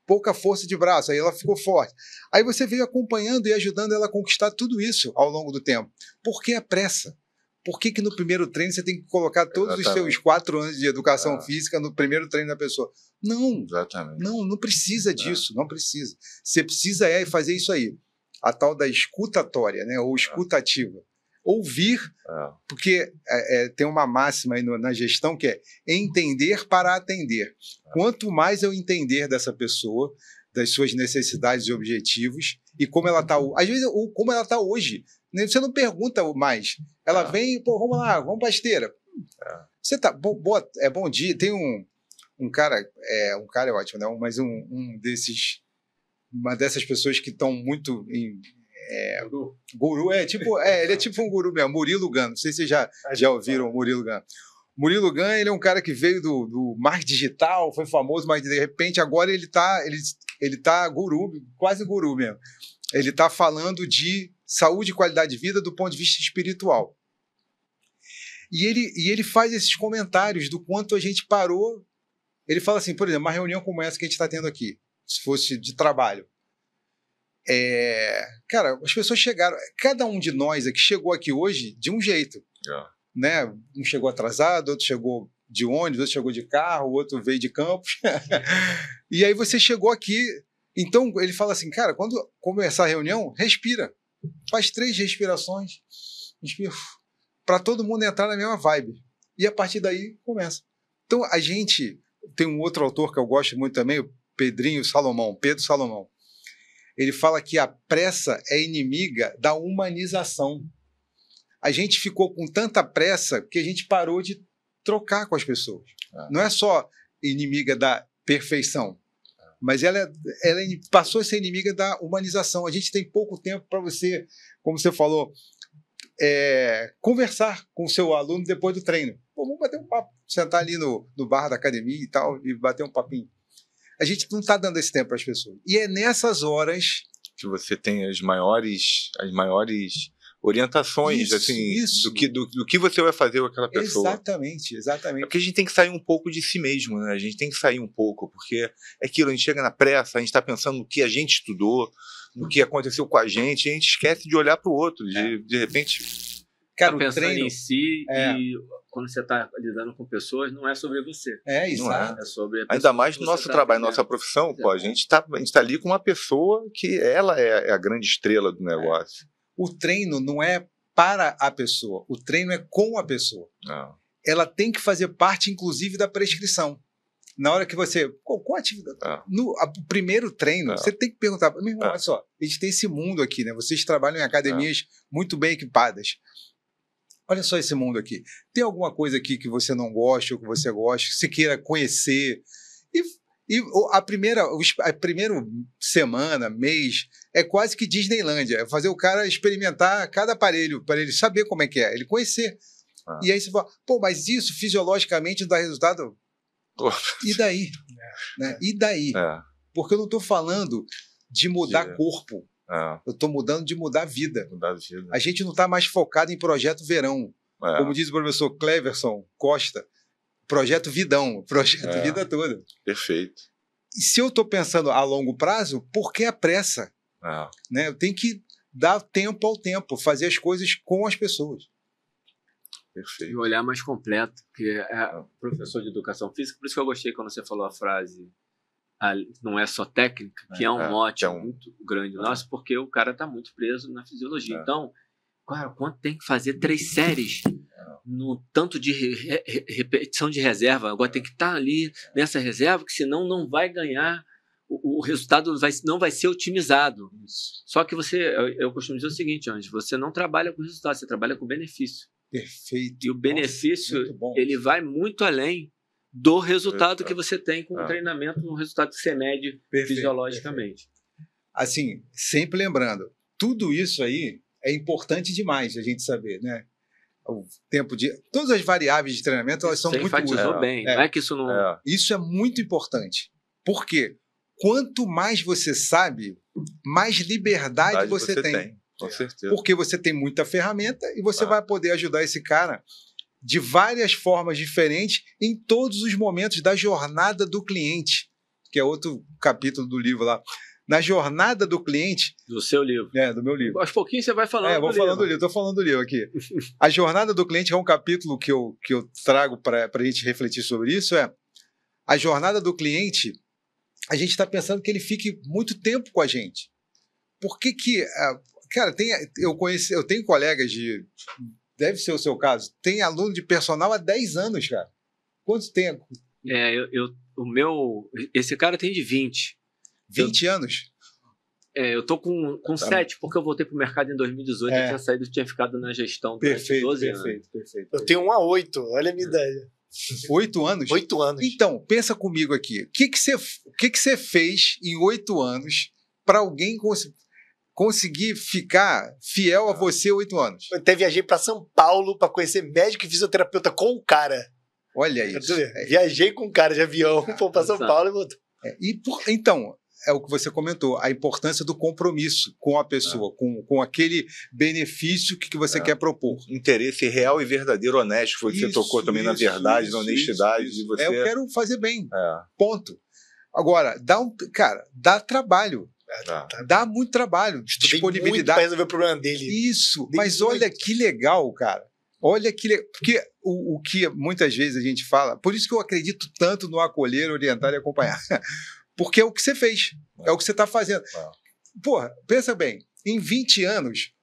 pouca força de braço, aí ela ficou forte. Aí você veio acompanhando e ajudando ela a conquistar tudo isso ao longo do tempo. Por que a pressa? Por que no primeiro treino você tem que colocar todos os seus 4 anos de educação física no primeiro treino da pessoa? Não, não precisa disso, não precisa. Você precisa fazer isso aí, a tal da escutatória, né, ou escutativa. Ouvir, porque tem uma máxima aí na gestão que é entender para atender. Quanto mais eu entender dessa pessoa, das suas necessidades e objetivos, e como ela está, às vezes, como ela está hoje, você não pergunta mais. Ela vem, pô, vamos lá, vamos para a esteira. Você tá, bom dia. Tem um cara é ótimo, né? Mas uma dessas pessoas que estão muito em guru, ele é tipo um guru mesmo, Murilo Gun. Não sei se vocês já ouviram o Murilo Gun. Murilo Gun, ele é um cara que veio do marketing digital, foi famoso, mas de repente agora ele tá guru, quase guru mesmo. Ele está falando de saúde e qualidade de vida do ponto de vista espiritual. E ele faz esses comentários do quanto a gente parou. Ele fala assim, por exemplo, uma reunião como essa que a gente está tendo aqui, se fosse de trabalho. Cara, as pessoas chegaram, cada um de nós aqui chegou aqui hoje de um jeito. Né? Um chegou atrasado, outro chegou de ônibus, outro chegou de carro, outro veio de Campos. E aí você chegou aqui. Então ele fala assim, cara, quando começar a reunião, respira. Faz 3 respirações. Respira. Para todo mundo entrar na mesma vibe. E a partir daí começa. Então a gente tem um outro autor que eu gosto muito também, o Pedro Salomão. Ele fala que a pressa é inimiga da humanização. A gente ficou com tanta pressa que a gente parou de trocar com as pessoas. Não é só inimiga da perfeição, mas ela passou a ser inimiga da humanização. A gente tem pouco tempo para você, como você falou, conversar com o seu aluno depois do treino. Pô, vamos bater um papo, sentar ali no bar da academia e tal, e bater um papinho. A gente não está dando esse tempo para as pessoas. E é nessas horas que você tem as maiores orientações do que você vai fazer com aquela pessoa. Exatamente. É porque a gente tem que sair um pouco de si mesmo, né? A gente tem que sair um pouco, porque é aquilo, a gente chega na pressa, a gente está pensando no que a gente estudou, no que aconteceu com a gente esquece de olhar para o outro, de repente... Cara, tá pensando em si e quando você está lidando com pessoas, não é sobre você. Exato. É sobre a pessoa. Ainda mais no nosso trabalho, nossa profissão, pô, a gente tá ali com uma pessoa que ela é a grande estrela do negócio. O treino não é para a pessoa, o treino é com a pessoa. Ela tem que fazer parte, inclusive, da prescrição. Na hora que você... Qual atividade? No primeiro treino, você tem que perguntar, meu irmão, olha só, a gente tem esse mundo aqui, né? Vocês trabalham em academias muito bem equipadas. Olha só esse mundo aqui. Tem alguma coisa aqui que você não gosta ou que você gosta, que você queira conhecer? E a primeira semana, mês, é quase que Disneylândia. É fazer o cara experimentar cada aparelho, para ele saber como é que é, ele conhecer. E aí você fala, pô, mas isso fisiologicamente não dá resultado? E daí? Né? E daí? Porque eu não estou falando de mudar corpo. Eu estou mudando de mudar a vida. A gente não está mais focado em projeto verão. Como diz o professor Cleverson Costa, projeto vidão, projeto vida toda. Perfeito. E se eu estou pensando a longo prazo, por que a pressa? Né? Eu tenho que dar tempo ao tempo, fazer as coisas com as pessoas. Perfeito. E olhar mais completo, porque é professor de educação física, por isso que eu gostei quando você falou a frase não é só técnica, que é um mote muito grande nosso, porque o cara está muito preso na fisiologia. Então, cara, quanto tem que fazer 3 séries no tanto de repetição de reserva? Agora tem que estar ali nessa reserva, que senão não vai ganhar, o resultado não vai ser otimizado. Só que eu costumo dizer o seguinte, Anjo, você não trabalha com resultado, você trabalha com benefício. Perfeito. E o benefício, ele vai muito além do resultado que você tem com o treinamento, um resultado que você mede fisiologicamente. Assim, sempre lembrando, tudo isso aí é importante demais a gente saber, né? O tempo de... Todas as variáveis de treinamento, elas são muito úteis. Bem. Não é que isso não... Isso é muito importante. Por quê? quanto mais você sabe, mais liberdade você tem. Com certeza. Porque você tem muita ferramenta e você vai poder ajudar esse cara de várias formas diferentes em todos os momentos da jornada do cliente, que é outro capítulo do livro lá. Na jornada do cliente... Do seu livro. Do meu livro. Aos pouquinhos você vai falando vou falando do livro. Estou falando do livro aqui. A jornada do cliente é um capítulo que eu trago para a gente refletir sobre isso. A jornada do cliente, a gente está pensando que ele fique muito tempo com a gente. Por que que... Cara, eu tenho colegas de... Deve ser o seu caso. Tem aluno de personal há 10 anos, cara. Quantos tem? Esse cara tem de 20. 20 anos? Eu tô com 7, porque eu voltei pro mercado em 2018. Eu tinha saído, tinha ficado na gestão durante 12 anos. Perfeito. Eu tenho 1 a 8, olha a minha ideia. 8 anos? 8 anos. Então, pensa comigo aqui. O que você fez em 8 anos para alguém conseguir ficar fiel a você 8 anos? Eu até viajei para São Paulo para conhecer médico e fisioterapeuta com o cara. Olha isso. Viajei com o cara de avião para São Paulo e voltou. Então, é o que você comentou, a importância do compromisso com a pessoa, com aquele benefício que você quer propor. Interesse real e verdadeiro, honesto, foi o que você tocou também na verdade, na honestidade. De você... Eu quero fazer bem, ponto. Agora, dá trabalho. Dá muito trabalho, disponibilidade. Muito para resolver o problema dele. Isso, mas olha que legal, cara. Olha que legal. Porque o que muitas vezes a gente fala, por isso que eu acredito tanto no acolher, orientar e acompanhar. Porque é o que você fez, é o que você está fazendo. Porra, pensa bem, em 20 anos,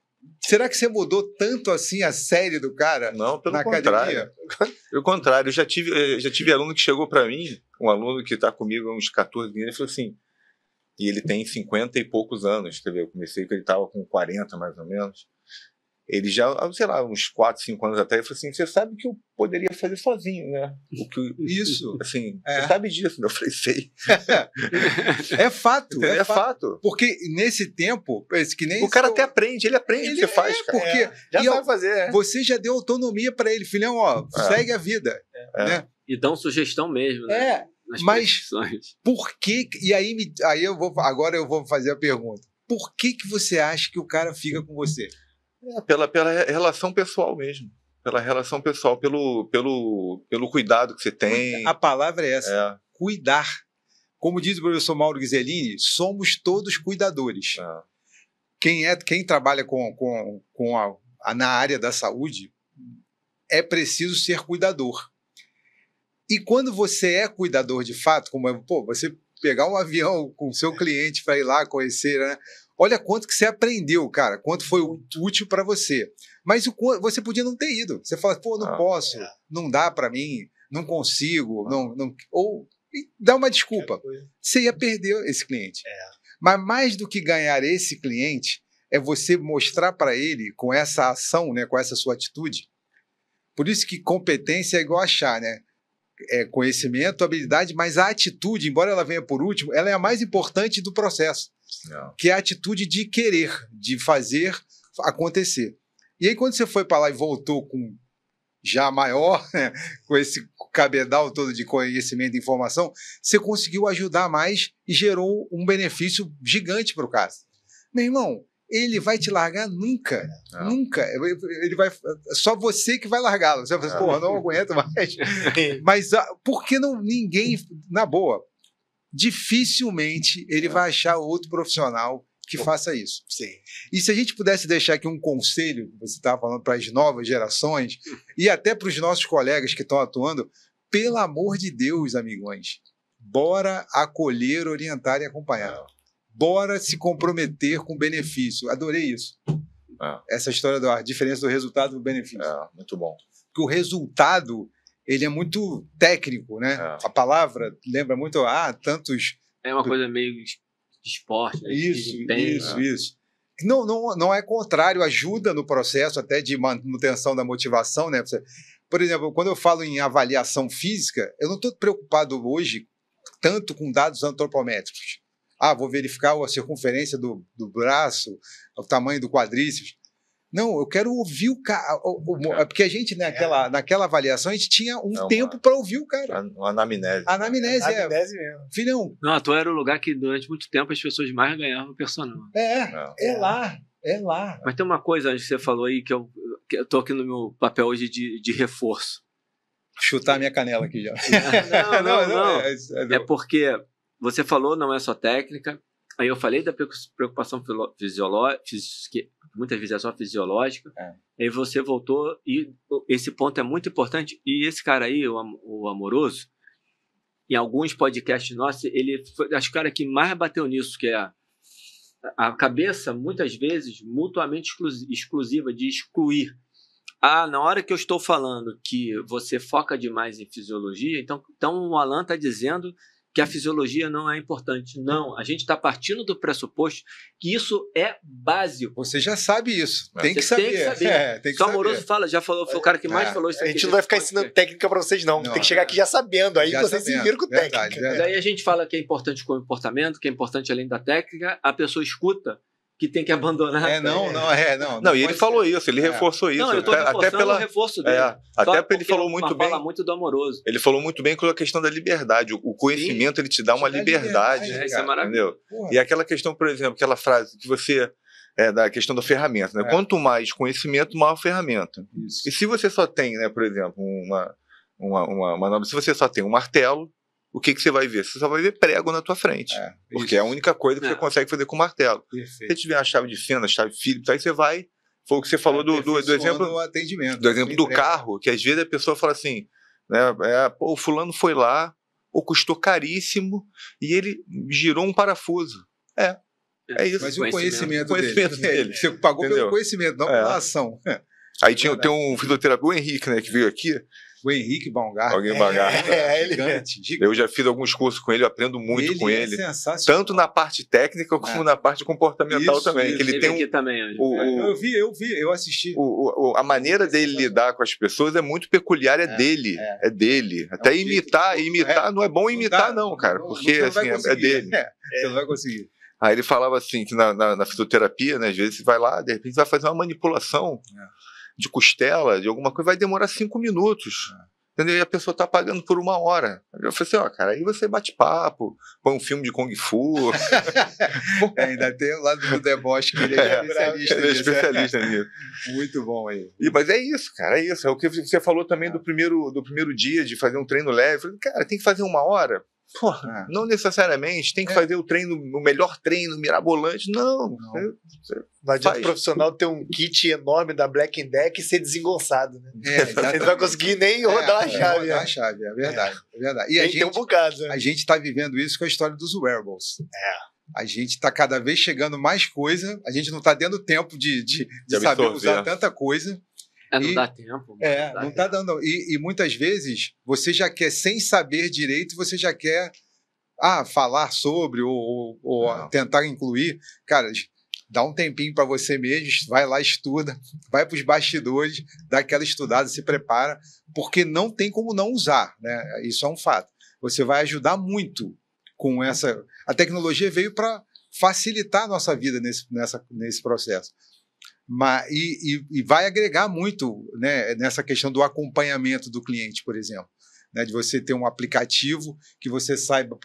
será que você mudou tanto assim a série do cara? Não, pelo na contrário. Academia? Pelo contrário, eu já tive aluno que chegou para mim, um aluno que está comigo há uns 14 anos, ele falou assim, e ele tem 50 e poucos anos, quer ver, eu comecei que ele estava com 40 mais ou menos. Ele já, sei lá, uns 4, 5 anos atrás, ele falou assim, você sabe que eu poderia fazer sozinho, né? Isso. Assim, você sabe disso, né? Eu falei, sei. É fato. É fato. Porque nesse tempo, que nem... O cara até aprende, ele aprende o que você faz, cara. Porque já sabe fazer. Você já deu autonomia para ele, filhão, segue a vida. Né? E dão sugestão mesmo, né? Mas por que... E aí agora eu vou fazer a pergunta. Por que você acha que o cara fica com você? Pela relação pessoal mesmo. Pela relação pessoal, pelo cuidado que você tem. A palavra é essa. Cuidar. Como diz o professor Mauro Ghiseline, somos todos cuidadores. Quem trabalha na área da saúde é preciso ser cuidador. E quando você é cuidador de fato, como você pegar um avião com o seu cliente para ir lá conhecer, né? Olha quanto que você aprendeu, cara, quanto foi útil para você. Mas você podia não ter ido. Você fala, não posso, não dá para mim, não consigo, ou dá uma desculpa. Você ia perder esse cliente. Mas mais do que ganhar esse cliente, é você mostrar para ele, com essa ação, né, com essa sua atitude. Por isso que competência é igual achar, né? É conhecimento, habilidade, mas a atitude, embora ela venha por último, ela é a mais importante do processo. Que é a atitude de querer, de fazer acontecer. E aí quando você foi para lá e voltou com já maior, né, com esse cabedal todo de conhecimento e informação, você conseguiu ajudar mais e gerou um benefício gigante para o cara. Meu irmão, ele vai te largar nunca. Nunca. Ele vai, só você que vai largá-lo. Você vai falar, porra, não aguento mais. Mas por que ninguém, na boa, dificilmente ele vai achar outro profissional que faça isso. Sim. E se a gente pudesse deixar aqui um conselho, você estava falando para as novas gerações e até para os nossos colegas que estão atuando, pelo amor de Deus, amigões, bora acolher, orientar e acompanhar. Bora se comprometer com benefício. Adorei isso. Essa história da diferença do resultado do benefício. Muito bom. Porque o resultado, ele é muito técnico, né? A palavra lembra muito, tantos... É uma coisa meio de esporte. Né? Isso. Não é contrário, ajuda no processo até de manutenção da motivação, né? Por exemplo, quando eu falo em avaliação física, eu não estou preocupado hoje tanto com dados antropométricos. Vou verificar a circunferência do braço, o tamanho do quadríceps. Não, eu quero ouvir o cara. Porque a gente, né, naquela avaliação, a gente tinha um tempo para ouvir o cara. Uma anamnese. Anamnese, Anamnese mesmo. Filhão. Não, a toa era o lugar que durante muito tempo as pessoas mais ganhavam personal. É lá. Mas tem uma coisa antes que você falou aí que eu tô aqui no meu papel hoje de reforço. Chutar a minha canela aqui já. Não. É porque você falou, não é só técnica. Aí eu falei da preocupação fisiológica, que muitas vezes é só fisiológica. Aí você voltou, e esse ponto é muito importante. E esse cara aí, o Amoroso, em alguns podcasts nossos, ele foi acho que o cara que mais bateu nisso, que é a cabeça, muitas vezes, mutuamente exclusiva, de excluir. Na hora que eu estou falando que você foca demais em fisiologia, então o Alan está dizendo que a fisiologia não é importante. Não, a gente está partindo do pressuposto que isso é básico. Você já sabe isso. Tem que saber. Tem que saber. O Amoroso fala, já falou, foi o cara que mais falou isso aqui. A gente não vai ficar ensinando técnica para vocês, não. Tem que chegar aqui já sabendo. Aí vocês se viram com técnica. Daí a gente fala que é importante o comportamento, que é importante além da técnica, a pessoa escuta que tem que abandonar. Não, e ele falou isso, ele reforçou isso. Não, eu estou reforçando o reforço dele. Até porque ele falou muito bem. Fala muito do Amoroso. Ele falou muito bem com a questão da liberdade. O conhecimento, ele te dá uma liberdade. Isso é maravilhoso. E aquela questão, por exemplo, aquela frase que você... da questão da ferramenta, né? Quanto mais conhecimento, maior ferramenta. Isso. E se você só tem, né, por exemplo, se você só tem um martelo, o que você vai ver? Você só vai ver prego na tua frente. Porque é a única coisa que você consegue fazer com o martelo. Perfeito. Se você tiver uma chave de fenda, chave Phillips, aí você vai... Foi o que você falou do exemplo do carro, que às vezes a pessoa fala assim, né, o fulano foi lá, custou caríssimo, e ele girou um parafuso. É isso. Mas o conhecimento dele. Você pagou pelo conhecimento, não pela ação. Aí tem um fisioterapeuta, o Henrique, né, que veio aqui. O Henrique Baumgart. Alguém Baumgart. Gigante. Eu já fiz alguns cursos com ele, eu aprendo muito com ele. Sensacional. Tanto na parte técnica como na parte comportamental também. Que ele tem aqui também. Eu vi, eu assisti. A maneira dele lidar com as pessoas é muito peculiar, dele. É dele. Até imitar não é bom imitar, não, cara. Porque assim, é dele. Você não vai conseguir. Aí ele falava assim, que na fisioterapia, né, às vezes você vai lá, de repente vai fazer uma manipulação de costela, de alguma coisa, vai demorar 5 minutos. Entendeu? E a pessoa tá pagando por 1 hora. Eu falei assim, cara, aí você bate papo, põe um filme de Kung Fu. Ainda tem o lado do deboche, que ele é especialista nisso. Especialista nisso. Muito bom aí. Mas é isso, cara, é isso. É o que você falou também do primeiro dia, de fazer um treino leve. Eu falei, cara, tem que fazer 1 hora? Porra, não necessariamente, tem que fazer o melhor treino mirabolante. Não. Não adianta o profissional ter um kit enorme da Black Deck e ser desengonçado, né? Ele não vai conseguir nem rodar a chave. Rodar a chave, é verdade. E a gente, tem um bocado, né? A gente está vivendo isso com a história dos wearables. A gente está cada vez chegando mais coisa, a gente não está dando tempo de saber usar tanta coisa. Não dá tempo. Não está dando. E muitas vezes você já quer, sem saber direito, você já quer falar sobre ou tentar incluir. Cara, dá um tempinho para você mesmo, vai lá, estuda, vai para os bastidores, dá aquela estudada, se prepara, porque não tem como não usar, né? Isso é um fato. Você vai ajudar muito com essa... A tecnologia veio para facilitar a nossa vida nesse processo. E vai agregar muito, né, nessa questão do acompanhamento do cliente, por exemplo, né, de você ter um aplicativo que você saiba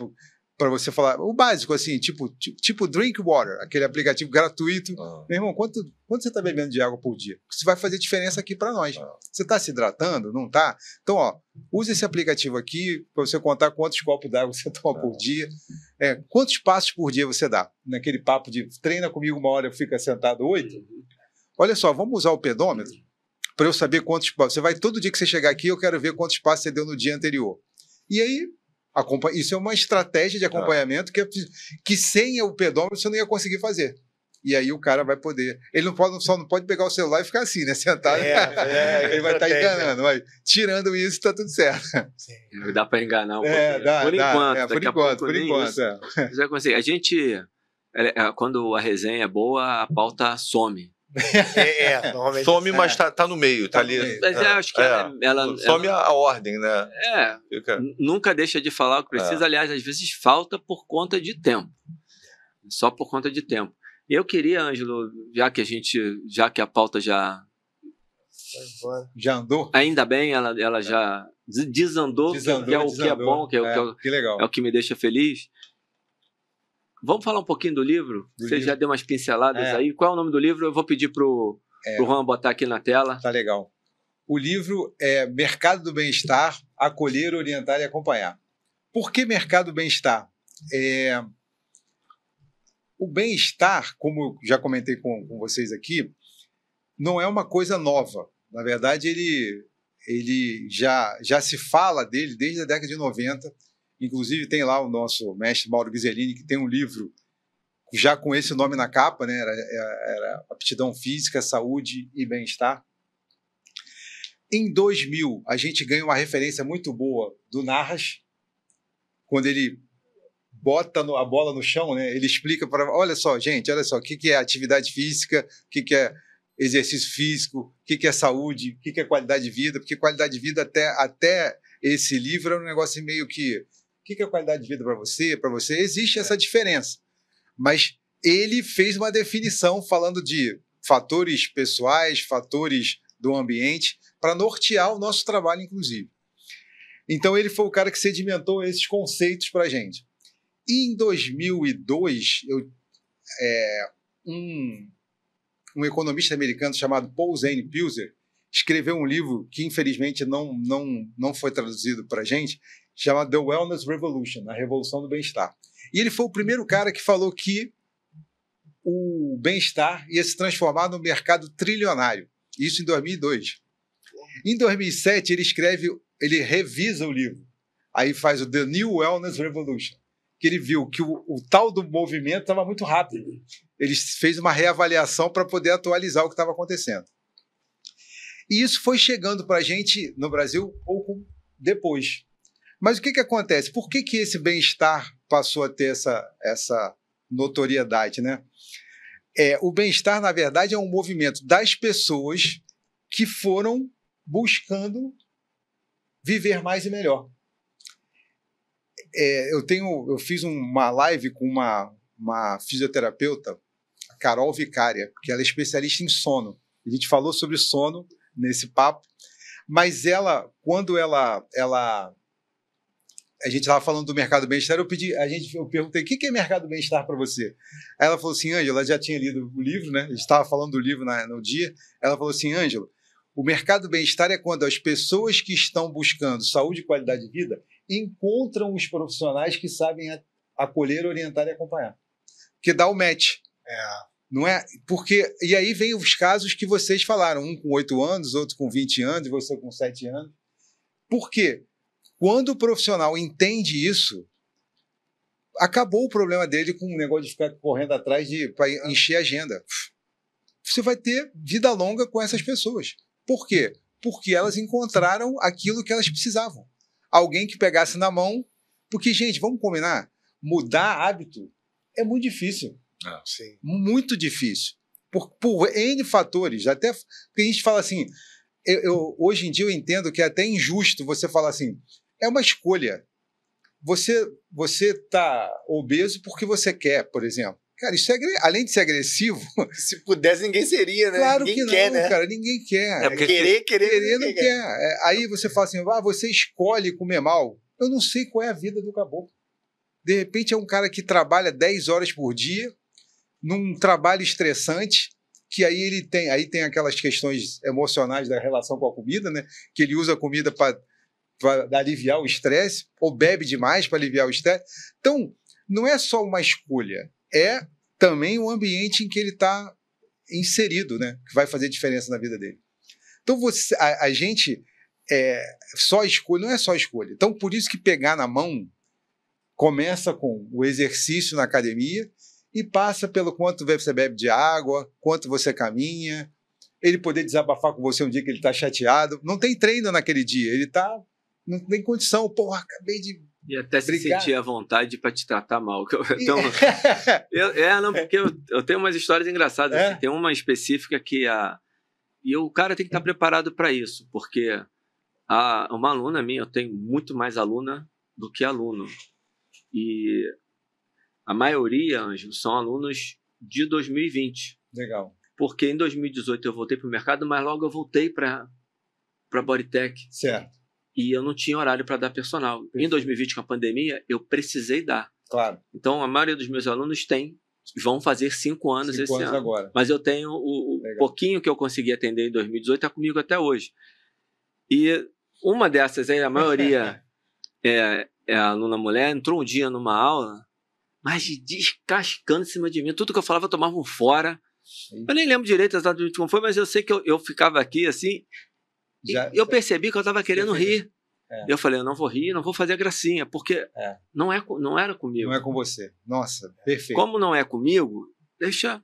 para você falar o básico, assim, tipo Drink Water, aquele aplicativo gratuito. Meu irmão, quanto você está bebendo de água por dia? Isso vai fazer diferença aqui para nós. Você está se hidratando? Não está? Então, use esse aplicativo aqui para você contar quantos copos d'água você toma por dia, quantos passos por dia você dá. Naquele papo de treina comigo 1 hora, fica sentado 8. Olha só, vamos usar o pedômetro para eu saber quantos passos. Você vai todo dia que você chegar aqui, eu quero ver quantos passos você deu no dia anterior. E aí, isso é uma estratégia de acompanhamento que sem o pedômetro você não ia conseguir fazer. E aí o cara vai poder. Ele só não pode pegar o celular e ficar assim, né? Sentado. Ele vai estar enganando. Mas tirando isso, está tudo certo. Sim. Dá para enganar um pouquinho. Por enquanto. A gente, quando a resenha é boa, a pauta some. Normalmente some, mas tá no meio, tá ali. Mas eu acho que ela some a ordem, né? Nunca deixa de falar o que precisa. Aliás, às vezes falta por conta de tempo. Só por conta de tempo. Eu queria, Ângelo, já que a pauta já andou? Ainda bem, ela já desandou, que é o que é bom, que legal. É o que me deixa feliz. Vamos falar um pouquinho do livro? Você já deu umas pinceladas aí. Qual é o nome do livro? Eu vou pedir pro Juan botar aqui na tela. Tá legal. O livro é Mercado do Bem-Estar, Acolher, Orientar e Acompanhar. Por que Mercado do Bem-Estar? O bem-estar, como eu já comentei com vocês aqui, não é uma coisa nova. Na verdade, ele já se fala dele desde a década de 90. Inclusive, tem lá o nosso mestre Mauro Ghisellini, que tem um livro já com esse nome na capa, né? Era Aptidão Física, Saúde e Bem-Estar. Em 2000, a gente ganha uma referência muito boa do Narras, quando ele bota a bola no chão, né? Ele explica para... Olha só, o que é atividade física, o que é exercício físico, o que é saúde, o que é qualidade de vida, porque qualidade de vida até esse livro é um negócio meio que... O que é qualidade de vida para você? Para você existe essa diferença. Mas ele fez uma definição falando de fatores pessoais, fatores do ambiente, para nortear o nosso trabalho, inclusive. Então, ele foi o cara que sedimentou esses conceitos para a gente. E em 2002, um economista americano chamado Paul Zane Pilzer escreveu um livro que, infelizmente, não foi traduzido para a gente, chamado The Wellness Revolution, a Revolução do Bem-Estar. E ele foi o primeiro cara que falou que o bem-estar ia se transformar num mercado trilionário. Isso em 2002. Em 2007, ele revisa o livro. Aí faz o The New Wellness Revolution, que ele viu que o tal do movimento estava muito rápido. Ele fez uma reavaliação para poder atualizar o que estava acontecendo. E isso foi chegando para a gente no Brasil pouco depois. Mas o que acontece? Por que esse bem-estar passou a ter essa notoriedade, né? O bem-estar, na verdade, é um movimento das pessoas que foram buscando viver mais e melhor. Eu fiz uma live com uma fisioterapeuta, a Carol Vicária, que ela é especialista em sono. A gente falou sobre sono nesse papo, mas quando a gente estava falando do mercado do bem-estar, eu perguntei, o que é mercado do bem-estar para você? Aí ela falou assim, Ângelo, ela já tinha lido o livro, né? A gente estava falando do livro no dia. Ela falou assim, Ângelo, o mercado do bem-estar é quando as pessoas que estão buscando saúde e qualidade de vida encontram os profissionais que sabem acolher, orientar e acompanhar. Porque dá o match. Não é? E aí vem os casos que vocês falaram, um com 8 anos, outro com 20 anos, você com 7 anos. Por quê? Quando o profissional entende isso, acabou o problema dele com o negócio de ficar correndo atrás para encher a agenda. Você vai ter vida longa com essas pessoas. Por quê? Porque elas encontraram aquilo que elas precisavam. Alguém que pegasse na mão. Porque, gente, vamos combinar? Mudar hábito é muito difícil. Sim. Muito difícil. Por N fatores. Até porque a gente fala assim... hoje em dia eu entendo que é até injusto você falar assim... É uma escolha. Você está obeso porque você quer, por exemplo. Cara, isso além de ser agressivo... Se pudesse, ninguém seria, né? Claro ninguém que quer, não, né? cara. Ninguém quer. Querer não quer. Aí você fala assim, você escolhe comer mal. Eu não sei qual é a vida do caboclo. De repente é um cara que trabalha 10 horas por dia, num trabalho estressante, que aí tem aquelas questões emocionais da relação com a comida, né? Que ele usa a comida para aliviar o estresse, ou bebe demais para aliviar o estresse. Então, não é só uma escolha, é também o ambiente em que ele está inserido, né? Que vai fazer diferença na vida dele. Então, a gente só escolhe, não é só escolha. Então, por isso que pegar na mão começa com o exercício na academia e passa pelo quanto você bebe de água, quanto você caminha, ele poder desabafar com você um dia que ele está chateado. Não tem treino naquele dia, não tem condição. Porra, acabei de E até se brigar. sentir à vontade para te tratar mal. Não, porque eu tenho umas histórias engraçadas. Assim, tem uma específica que e o cara tem que estar preparado para isso, porque uma aluna minha, eu tenho muito mais aluna do que aluno. E a maioria, Ângelo, são alunos de 2020. Legal. Porque em 2018 eu voltei para o mercado, mas logo eu voltei para a Bodytech. Certo. E eu não tinha horário para dar personal. Em 2020, com a pandemia, eu precisei dar. Claro. Então, a maioria dos meus alunos vão fazer 5 anos 5 esse anos ano. agora. Mas eu tenho o pouquinho que eu consegui atender em 2018, está comigo até hoje. E uma dessas aí, a maioria é aluna mulher, entrou um dia numa aula, mas descascando em cima de mim. Tudo que eu falava, tomavam fora. Eu nem lembro direito exatamente como foi, mas eu sei que eu ficava aqui assim, e eu percebi que eu estava querendo rir. Eu falei, eu não vou rir, não vou fazer gracinha, porque não era comigo. Não é com você. Nossa, perfeito. Como não é comigo, deixa...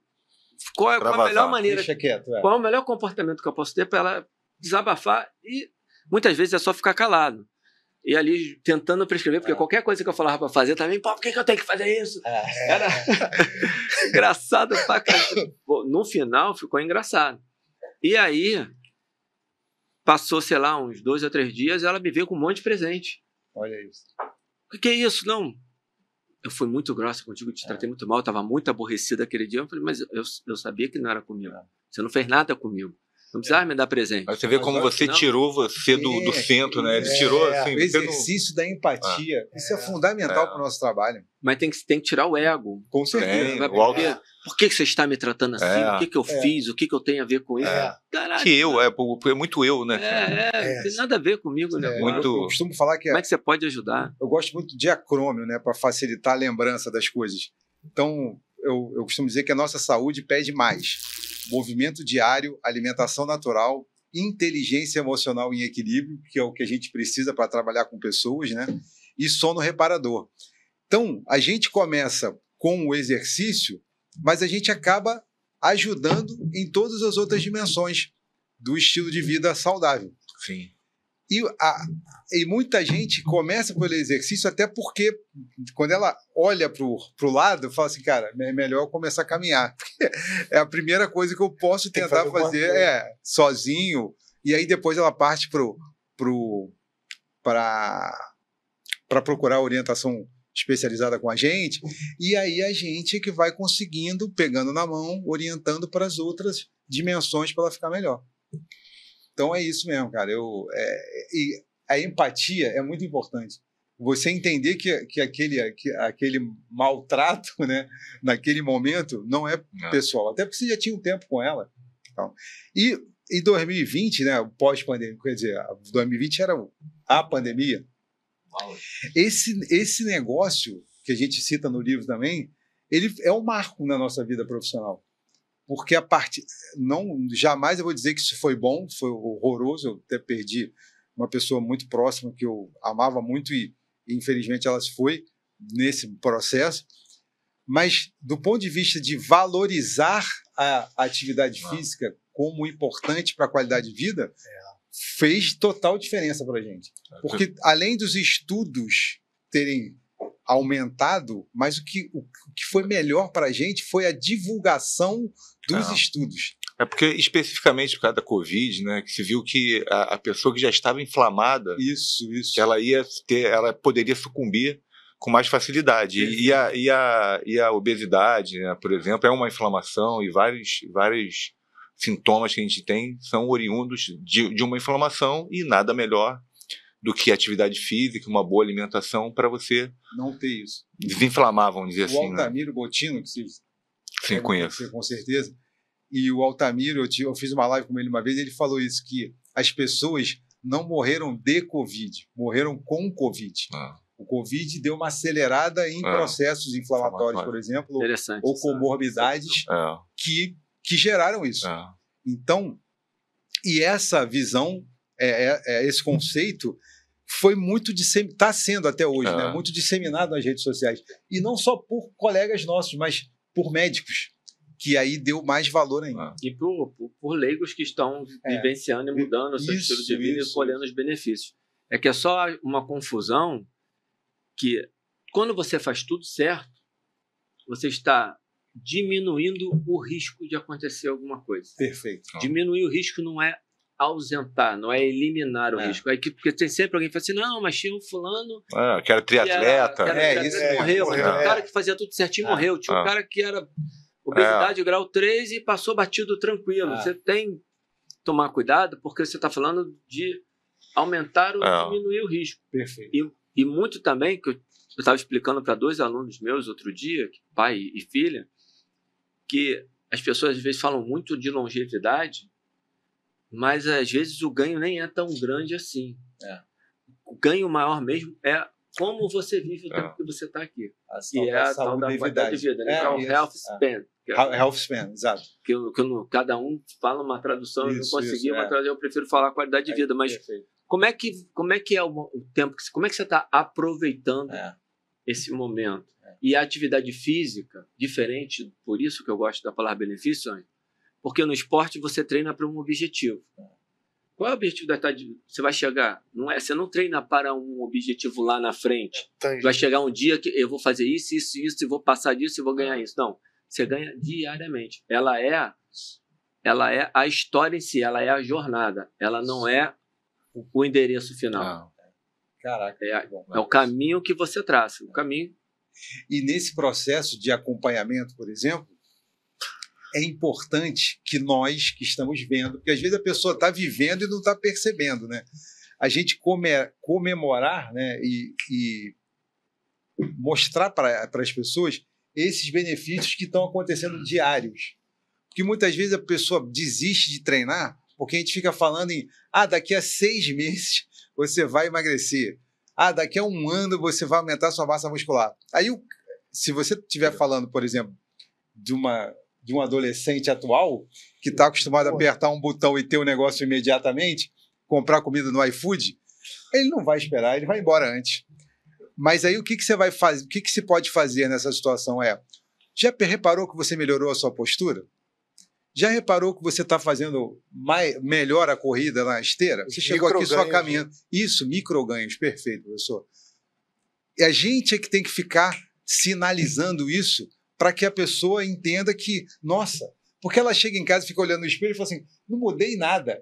Qual é a melhor maneira? Deixa quieto. Qual é o melhor comportamento que eu posso ter para ela desabafar? E muitas vezes é só ficar calado. E ali tentando prescrever, porque qualquer coisa que eu falava para fazer também, pô, por que eu tenho que fazer isso? Era engraçado pra caramba. No final ficou engraçado. E aí, passou, sei lá, uns 2 ou 3 dias, ela me veio com um monte de presente. Olha isso. O que é isso? Não. Eu fui muito grossa contigo, te tratei muito mal, eu estava muito aborrecido aquele dia. Eu falei, mas eu sabia que não era comigo. Você não fez nada comigo. Não precisava me dar presente. Mas você vê como você tirou você do centro, né? Ele tirou assim. O exercício da empatia. Isso é fundamental para o nosso trabalho. Mas tem que tirar o ego. Com certeza. Por que você está me tratando assim? O que eu fiz? O que eu tenho a ver com isso? Caraca, que é muito eu, né? Tem nada a ver comigo, né? Eu costumo falar que como é que você pode ajudar? Eu gosto muito de acrônimo, né? Para facilitar a lembrança das coisas. Então, eu costumo dizer que a nossa saúde pede mais. Movimento diário, alimentação natural, inteligência emocional em equilíbrio, que é o que a gente precisa para trabalhar com pessoas, né? E sono reparador. Então, a gente começa com o exercício, mas a gente acaba ajudando em todas as outras dimensões do estilo de vida saudável. Sim. E muita gente começa pelo exercício até porque quando ela olha para o lado, fala assim, cara, é melhor eu começar a caminhar. É a primeira coisa que eu posso tentar fazer sozinho. E aí depois ela parte para procurar orientação especializada com a gente. E aí a gente que vai conseguindo, pegando na mão, orientando para as outras dimensões para ela ficar melhor. Então é isso mesmo, cara. E a empatia é muito importante. Você entender que aquele maltrato, né, naquele momento não é pessoal. Até porque você já tinha um tempo com ela. Então, e em 2020, né, pós-pandemia, quer dizer, 2020 era a pandemia. Esse negócio que a gente cita no livro também, ele é um marco na nossa vida profissional. Porque jamais eu vou dizer que isso foi bom, foi horroroso. Eu até perdi uma pessoa muito próxima que eu amava muito e infelizmente ela se foi nesse processo. Mas do ponto de vista de valorizar a atividade física como importante para a qualidade de vida, fez total diferença para a gente. Porque além dos estudos terem aumentado, mas o que foi melhor para a gente foi a divulgação dos estudos. É porque, especificamente por causa da Covid, né, que se viu que a pessoa que já estava inflamada, que ela poderia sucumbir com mais facilidade. E a obesidade, né, por exemplo, é uma inflamação e vários sintomas que a gente tem são oriundos de uma inflamação e nada melhor do que atividade física, uma boa alimentação para você não ter isso. Desinflamar, vamos dizer assim. O Altamiro Bottino, que Sim, conheço. Com certeza. E o Altamiro, eu fiz uma live com ele uma vez, ele falou isso, que as pessoas não morreram de Covid, morreram com Covid. O Covid deu uma acelerada em processos inflamatórios, por exemplo, ou comorbidades que geraram isso. Então, e essa visão, esse conceito foi muito está sendo até hoje, né, muito disseminado nas redes sociais. E não só por colegas nossos, mas por médicos, que aí deu mais valor ainda. E por leigos que estão vivenciando e mudando o seu estilo de vida e colhendo os benefícios. É que é só uma confusão que, quando você faz tudo certo, você está diminuindo o risco de acontecer alguma coisa. Perfeito. Diminuir o risco não é ausentar, não é eliminar o risco. Porque tem sempre alguém que fala assim, não, mas tinha um fulano... que era triatleta. Morreu. Tinha um cara que fazia tudo certinho, morreu. Tinha um cara que era Obesidade grau 3 e passou batido tranquilo. Você tem que tomar cuidado porque você está falando de aumentar ou diminuir o risco. Perfeito. E muito também, que eu estava explicando para 2 alunos meus outro dia, pai e filha, que as pessoas às vezes falam muito de longevidade, mas às vezes o ganho nem é tão grande assim. O ganho maior mesmo é como você vive o tempo que você está aqui. Que é a tal da qualidade de vida. É o health span. Health span, exato. Cada um fala uma tradução, eu não consegui uma tradução, eu prefiro falar qualidade de vida. Mas perfeito. como é que é o tempo, como é que você está aproveitando esse momento? E a atividade física, diferente, por isso que eu gosto da palavra benefício, porque no esporte você treina para um objetivo. Qual é o objetivo da atividade? Você vai chegar, você não treina para um objetivo lá na frente. Vai chegar um dia que eu vou fazer isso, isso, isso, e vou passar disso e vou ganhar isso. Não, você ganha diariamente. Ela é a história em si, ela é a jornada. Ela não é o endereço final. Caraca, é o caminho que você traça. O caminho. E nesse processo de acompanhamento, por exemplo, é importante que nós que estamos vendo, porque às vezes a pessoa está vivendo e não está percebendo, né? A gente comemorar, né, e mostrar para as pessoas esses benefícios que estão acontecendo diários. Porque muitas vezes a pessoa desiste de treinar porque a gente fica falando em daqui a 6 meses você vai emagrecer. Daqui a 1 ano você vai aumentar sua massa muscular. Aí, se você estiver falando, por exemplo, de um adolescente atual que está acostumado a apertar um botão e ter o negócio imediatamente, comprar comida no iFood, ele não vai esperar, ele vai embora antes. Mas aí o que você vai fazer? O que se pode fazer nessa situação já reparou que você melhorou a sua postura? Já reparou que você está fazendo melhor a corrida na esteira? Você chegou aqui só caminhando. Isso, microganhos, perfeito, professor. E a gente é que tem que ficar sinalizando isso para que a pessoa entenda que, nossa, porque ela chega em casa e fica olhando no espelho e fala assim, não mudei nada.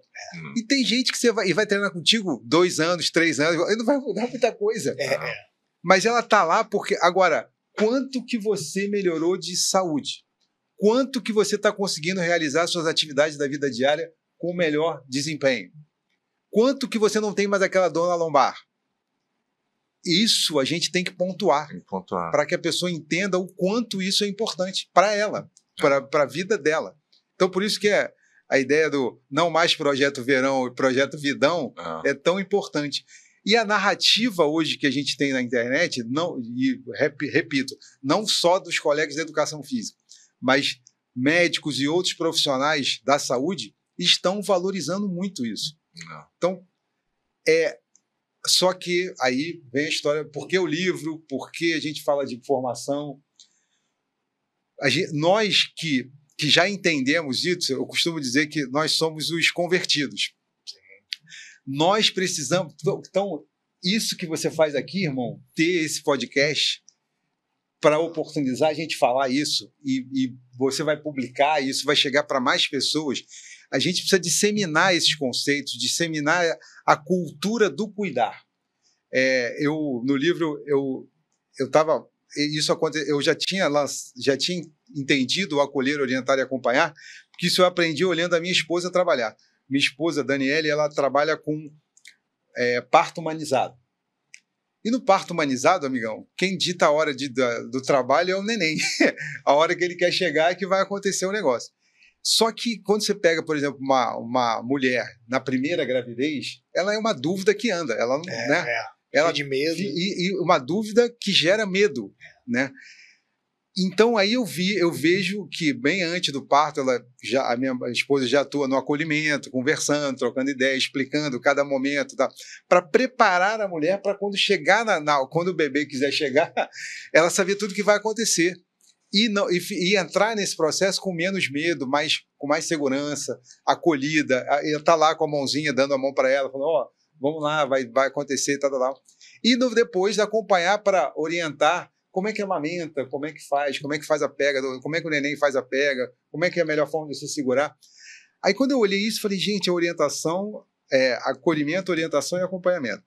E tem gente que vai treinar contigo 2 anos, 3 anos, e não vai mudar muita coisa. Mas ela está lá porque, agora, quanto que você melhorou de saúde? Quanto que você está conseguindo realizar suas atividades da vida diária com melhor desempenho? Quanto que você não tem mais aquela dor na lombar? Isso a gente tem que pontuar. Para que a pessoa entenda o quanto isso é importante para ela, para a vida dela. Então, por isso que a ideia do não mais Projeto Verão e Projeto Vidão é tão importante. E a narrativa hoje que a gente tem na internet, repito, não só dos colegas da educação física, mas médicos e outros profissionais da saúde estão valorizando muito isso. Então, só que aí vem a história, por que o livro, por que a gente fala de formação? Nós que já entendemos isso, eu costumo dizer que nós somos os convertidos. Nós precisamos... Então, isso que você faz aqui, irmão, ter esse podcast para oportunizar a gente falar isso e você vai publicar isso, vai chegar para mais pessoas. A gente precisa disseminar esses conceitos, disseminar a cultura do cuidar. No livro, eu já tinha entendido o acolher, orientar e acompanhar, porque isso eu aprendi olhando a minha esposa trabalhar. Minha esposa, Daniele, ela trabalha com parto humanizado. E no parto humanizado, amigão, quem dita a hora do trabalho é o neném. A hora que ele quer chegar é que vai acontecer o negócio. Só que quando você pega, por exemplo, uma mulher na primeira gravidez, ela é uma dúvida que anda. Ela não, ela de medo. E uma dúvida que gera medo, né? Então aí eu vejo que bem antes do parto, a minha esposa já atua no acolhimento, conversando, trocando ideias, explicando cada momento, tá? Para preparar a mulher para quando chegar quando o bebê quiser chegar, ela saber tudo que vai acontecer e entrar nesse processo com menos medo, com mais segurança, acolhida, tá lá com a mãozinha dando a mão para ela, falando, vamos lá, vai acontecer, tal. E depois acompanhar para orientar como é que amamenta, como é que faz a pega, como é que o neném faz a pega, como é que é a melhor forma de você segurar. Aí quando eu olhei isso, falei, gente, a orientação, acolhimento, orientação e acompanhamento.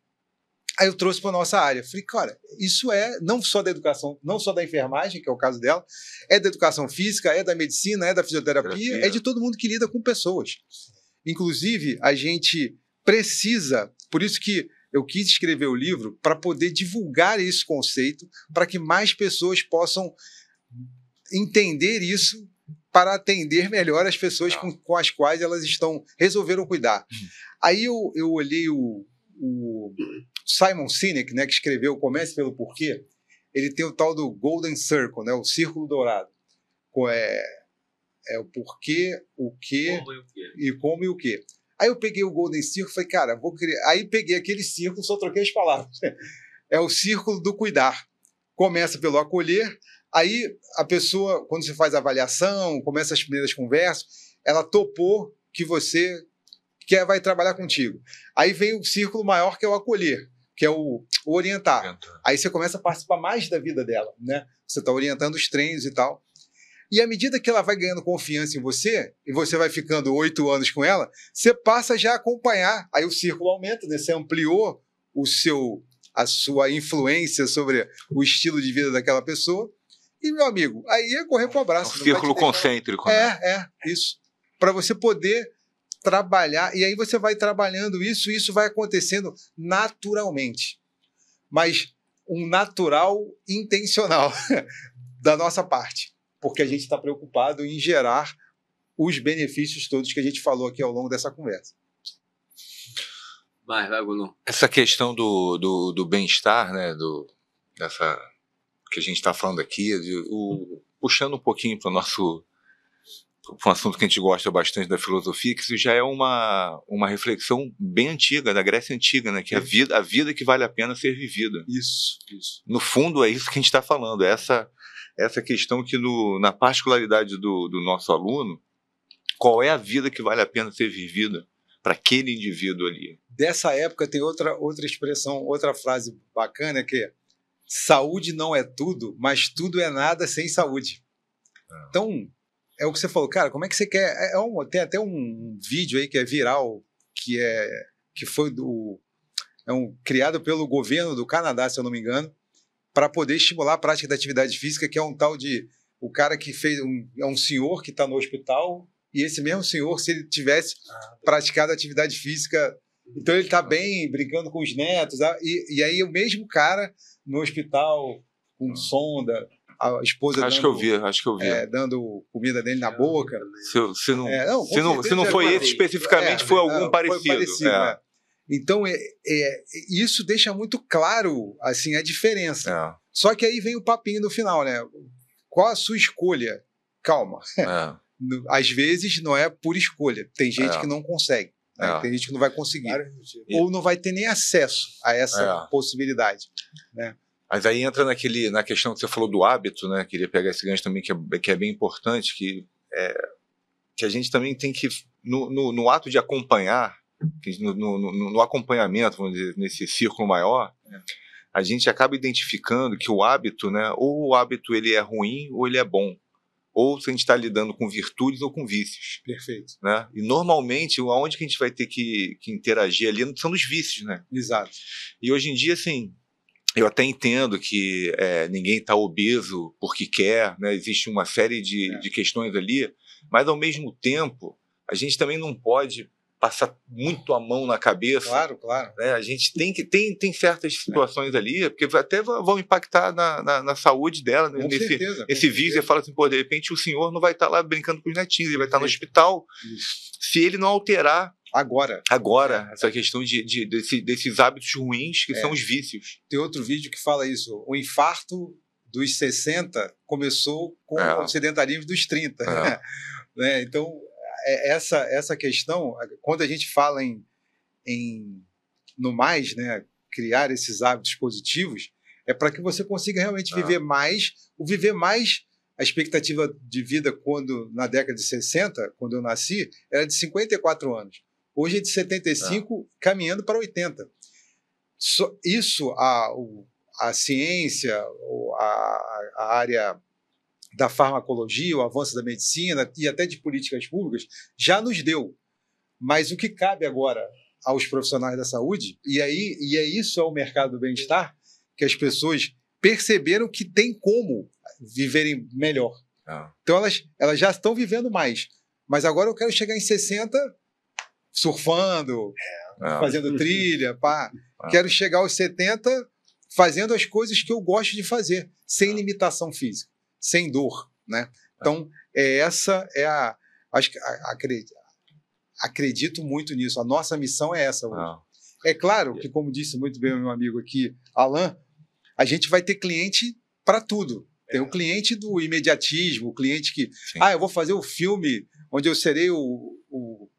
Aí eu trouxe para nossa área. Falei, cara, isso é não só da educação, não só da enfermagem, que é o caso dela, é da educação física, é da medicina, é da fisioterapia, é de todo mundo que lida com pessoas. Inclusive, a gente precisa, por isso que eu quis escrever o livro, para poder divulgar esse conceito, para que mais pessoas possam entender isso, para atender melhor as pessoas com as quais elas resolveram cuidar. Aí eu olhei o Simon Sinek, né, que escreveu Comece pelo Porquê. Ele tem o tal do Golden Circle, né, o círculo dourado. É o porquê, o quê, e como e o quê. Aí eu peguei o Golden Circle e falei, cara, vou criar. Aí peguei aquele círculo, só troquei as palavras. É o círculo do cuidar. Começa pelo acolher. Aí a pessoa, quando você faz a avaliação, começa as primeiras conversas, ela topou que você vai trabalhar contigo. Aí vem o círculo maior, que é o acolher, que é o orientar. Aí você começa a participar mais da vida dela, né? Você está orientando os treinos e tal. E à medida que ela vai ganhando confiança em você, e você vai ficando 8 anos com ela, você passa já a acompanhar. Aí o círculo aumenta, né? Você ampliou a sua influência sobre o estilo de vida daquela pessoa. E, meu amigo, aí é correr pro abraço. Um círculo concêntrico. Né? Isso. Para você poder trabalhar, e aí você vai trabalhando isso, e isso vai acontecendo naturalmente. Mas um natural intencional da nossa parte, porque a gente está preocupado em gerar os benefícios todos que a gente falou aqui ao longo dessa conversa. Vai, Bruno. Essa questão do bem-estar, né, dessa que a gente está falando aqui, puxando um pouquinho para um assunto que a gente gosta bastante da filosofia, que isso já é uma reflexão bem antiga, da Grécia Antiga, né? Que a vida que vale a pena ser vivida. Isso. No fundo, é isso que a gente está falando, essa questão que, na particularidade do nosso aluno, qual é a vida que vale a pena ser vivida para aquele indivíduo ali. Dessa época tem outra expressão, outra frase bacana, que é: saúde não é tudo, mas tudo é nada sem saúde. Então, é o que você falou, cara, como é que você quer... tem até um vídeo aí que é viral, que foi criado pelo governo do Canadá, se eu não me engano, para poder estimular a prática da atividade física, que é um tal de... O cara que fez... é um senhor que está no hospital, e esse mesmo senhor, se ele tivesse praticado atividade física... Então ele está bem, brincando com os netos, e aí o mesmo cara no hospital, com sonda... A esposa acho que eu vi. Dando comida dele na boca. Se não foi esse especificamente, foi algum parecido. Foi parecido, né? Então, isso deixa muito claro assim, a diferença. Só que aí vem o papinho no final, né? Qual a sua escolha? Calma. Às vezes não é por escolha. Tem gente que não consegue. Né? Tem gente que não vai conseguir. Ou não vai ter nem acesso a essa possibilidade. Né? Mas aí entra na questão que você falou do hábito, né? Queria pegar esse gancho também, que é bem importante, que a gente também tem que, no ato de acompanhar, no acompanhamento, vamos dizer, nesse círculo maior, a gente acaba identificando que o hábito, né? Ou o hábito ele é ruim ou ele é bom. Ou se a gente está lidando com virtudes ou com vícios. Perfeito. Né? E normalmente, aonde que a gente vai ter que interagir ali são nos vícios, né? Exato. E hoje em dia, assim... Eu até entendo que ninguém está obeso porque quer, né? Existe uma série de questões ali, mas ao mesmo tempo a gente também não pode passar muito a mão na cabeça. Claro. Né? A gente tem certas situações ali, porque até vão impactar na saúde dela. Né? Esse vídeo fala assim, pô, de repente o senhor não vai estar lá brincando com os netinhos, ele vai estar no hospital. Isso. Se ele não alterar Agora, essa questão desses hábitos ruins que são os vícios. Tem outro vídeo que fala isso. O infarto dos 60 começou com o sedentarismo dos 30. Né? Então, essa questão, quando a gente fala no mais, né, criar esses hábitos positivos, é para que você consiga realmente viver mais. A expectativa de vida na década de 60, quando eu nasci, era de 54 anos. Hoje é de 75, caminhando para 80. Isso, a ciência, a área da farmacologia, o avanço da medicina e até de políticas públicas já nos deu. Mas o que cabe agora aos profissionais da saúde, e é isso é o mercado do bem-estar, que as pessoas perceberam que tem como viverem melhor. Então elas já estão vivendo mais. Mas agora eu quero chegar em 60 surfando, fazendo trilha, pá. Quero chegar aos 70 fazendo as coisas que eu gosto de fazer, sem limitação física, sem dor, né? Então, essa é acho que acredito muito nisso. A nossa missão é essa hoje. É claro que, como disse muito bem o meu amigo aqui, Alan, a gente vai ter cliente para tudo. Tem o cliente do imediatismo, o cliente que... eu vou fazer o filme onde eu serei o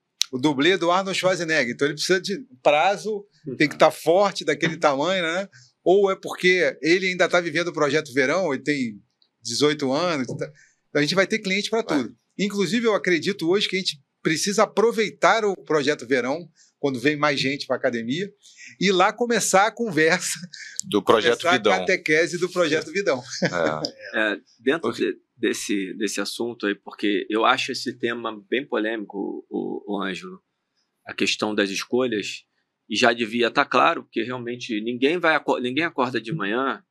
dublê do Arnold Schwarzenegger. Então, ele precisa de prazo, tem que estar forte, daquele tamanho, né? Ou é porque ele ainda está vivendo o Projeto Verão, ele tem 18 anos. Então, a gente vai ter cliente para tudo. Inclusive, eu acredito hoje que a gente precisa aproveitar o Projeto Verão, quando vem mais gente para a academia, e lá começar a conversa do Projeto Vidão. A catequese do Projeto Vidão. Dentro desse assunto aí, porque eu acho esse tema bem polêmico, o Ângelo, a questão das escolhas, e já devia estar claro, porque realmente ninguém acorda de manhã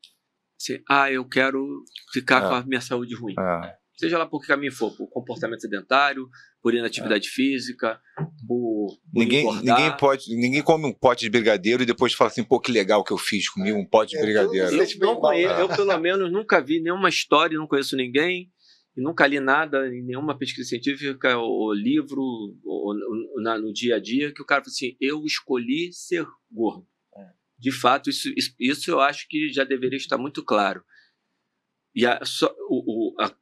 assim, eu quero ficar com a minha saúde ruim. Seja lá por que caminho for, por comportamento sedentário, por inatividade física, por ninguém come um pote de brigadeiro e depois fala assim, pô, que legal que eu fiz, comi um pote de brigadeiro. Eu pelo menos nunca vi nenhuma história, não conheço ninguém, e nunca li nada em nenhuma pesquisa científica ou livro no dia a dia que o cara fala assim, eu escolhi ser gordo. De fato, isso eu acho que já deveria estar muito claro. E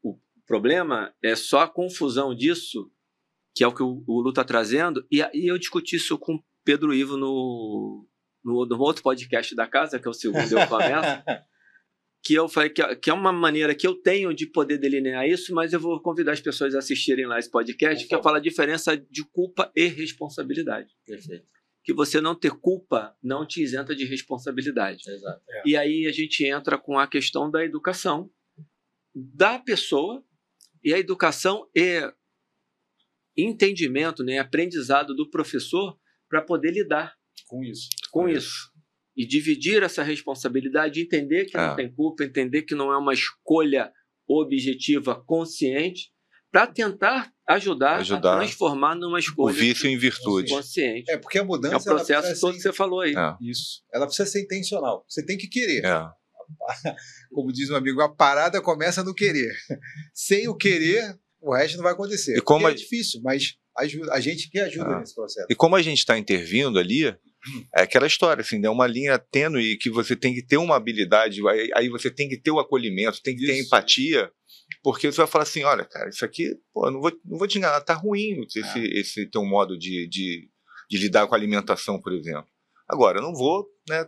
o problema é só a confusão disso, que é o que o Lu está trazendo, e eu discuti isso com o Pedro Ivo no outro podcast da casa, que é o segundo Eu Começo, que eu falei que é uma maneira que eu tenho de poder delinear isso, mas eu vou convidar as pessoas a assistirem lá esse podcast, que eu falo a diferença de culpa e responsabilidade. Perfeito. Que você não ter culpa não te isenta de responsabilidade. Exato. E aí a gente entra com a questão da educação da pessoa, e a educação é entendimento, né, aprendizado do professor para poder lidar com isso. E dividir essa responsabilidade, entender que não tem culpa, entender que não é uma escolha objetiva consciente, para tentar ajudar a transformar numa escolha o vício em virtude consciente. Porque a mudança... É o processo todo que você falou aí. Isso. Ela precisa ser intencional. Você tem que querer. Como diz um amigo, a parada começa no querer. Sem o querer, o resto não vai acontecer. É difícil, mas a gente que ajuda nesse processo. E como a gente está intervindo ali, é aquela história, assim, é uma linha tênue que você tem que ter uma habilidade, aí você tem que ter o acolhimento, tem que ter empatia, porque você vai falar assim, olha, cara, isso aqui, pô, não vou te enganar, tá ruim esse teu modo de lidar com a alimentação, por exemplo. Agora, eu não vou, né,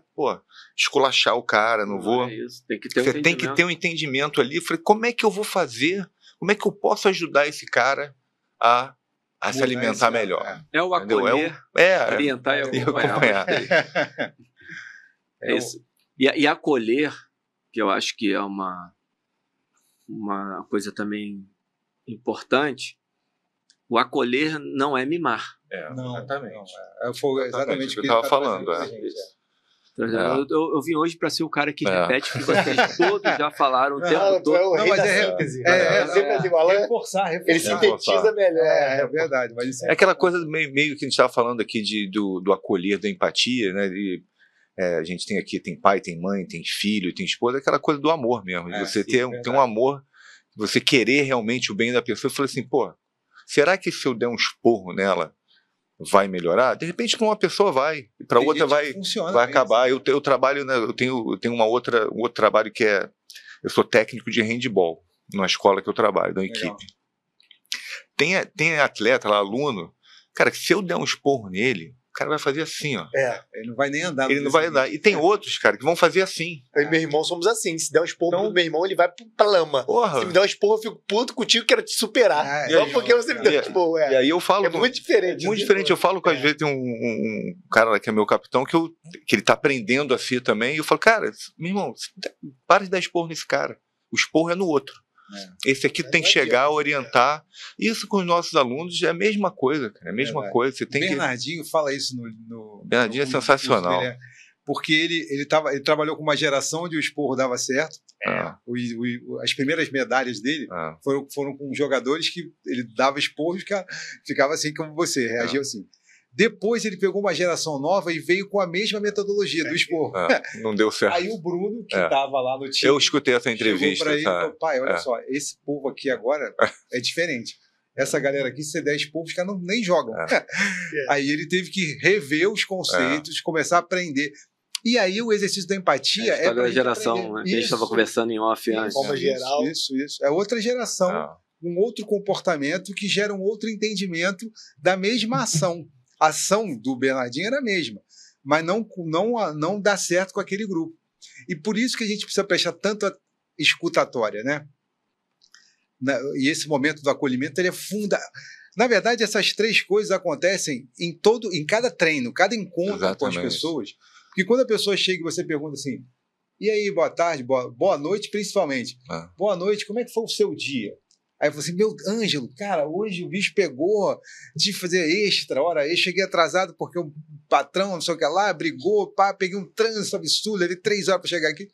esculachar o cara, não vou... Tem que ter você tem que ter um entendimento ali. Eu falei, como é que eu vou fazer? Como é que eu posso ajudar esse cara a se alimentar melhor? É o acolher, orientar e acompanhar. É isso. E acolher, que eu acho que é uma coisa também importante, o acolher não é mimar. Não, exatamente. Foi exatamente o que eu estava falando. Eu vim hoje para ser o cara que repete o que vocês todos já falaram o tempo todo. Reforçar. Ele sintetiza melhor. É verdade. Mas é aquela coisa meio que a gente estava falando aqui do acolher, da empatia, né? A gente tem pai, tem mãe, tem filho, tem esposa, aquela coisa do amor mesmo. De você ter um amor, você querer realmente o bem da pessoa. Eu falei assim, será que se eu der um esporro nela, vai melhorar? De repente, para uma pessoa vai, e para outra vai acabar. Eu trabalho, né, eu tenho um outro trabalho que eu sou técnico de handball, numa escola que eu trabalho, na equipe. Tem atleta lá, aluno, cara, que se eu der um esporro nele, o cara vai fazer assim, ó. Ele não vai nem andar. Ele não vai andar. E tem outros, cara, que vão fazer assim. Eu e meu irmão somos assim. Se der um esporro pro meu irmão, ele vai pra lama. Porra. Se me der um esporro, eu fico puto contigo, quero te superar. Só porque você me deu um esporro. E aí eu falo... É muito diferente. Muito diferente. Eu falo que às vezes tem um cara lá que é meu capitão, que ele tá aprendendo a ser também, e eu falo, cara, meu irmão, para de dar esporro nesse cara. O esporro é no outro. Esse aqui tem que chegar, orientar. Isso com os nossos alunos é a mesma coisa, cara. É a mesma coisa. Você tem Bernardinho fala isso no Bernardinho é sensacional. Porque ele trabalhou com uma geração onde o esporro dava certo. As primeiras medalhas dele foram com jogadores que ele dava esporros, cara, ficava assim como você, reagia assim. Depois ele pegou uma geração nova e veio com a mesma metodologia do esporro. Não deu certo. Aí o Bruno, que estava lá no time... Eu escutei essa entrevista. Chegou para ele e falou, pai, olha só, esse povo aqui agora é diferente. Essa galera aqui, se você der esporro, os caras nem jogam. Aí ele teve que rever os conceitos, começar a aprender. E aí o exercício da empatia é para a geração, né? A gente estava conversando em off antes. De forma geral. Isso. É outra geração, um outro comportamento que gera um outro entendimento da mesma ação. A ação do Bernardinho era a mesma, mas não dá certo com aquele grupo. E por isso que a gente precisa prestar tanto escutatória, né? E esse momento do acolhimento ele é fundamental. Na verdade, essas três coisas acontecem em cada treino, cada encontro com as pessoas. Porque quando a pessoa chega e você pergunta assim, e aí, boa tarde, boa noite, principalmente. Boa noite, como é que foi o seu dia? Aí eu falei assim, meu Ângelo, cara, hoje o bicho pegou, tive que fazer extra, eu cheguei atrasado porque o patrão, não sei o que lá, brigou, peguei um trânsito absurdo, levei 3 horas para chegar aqui.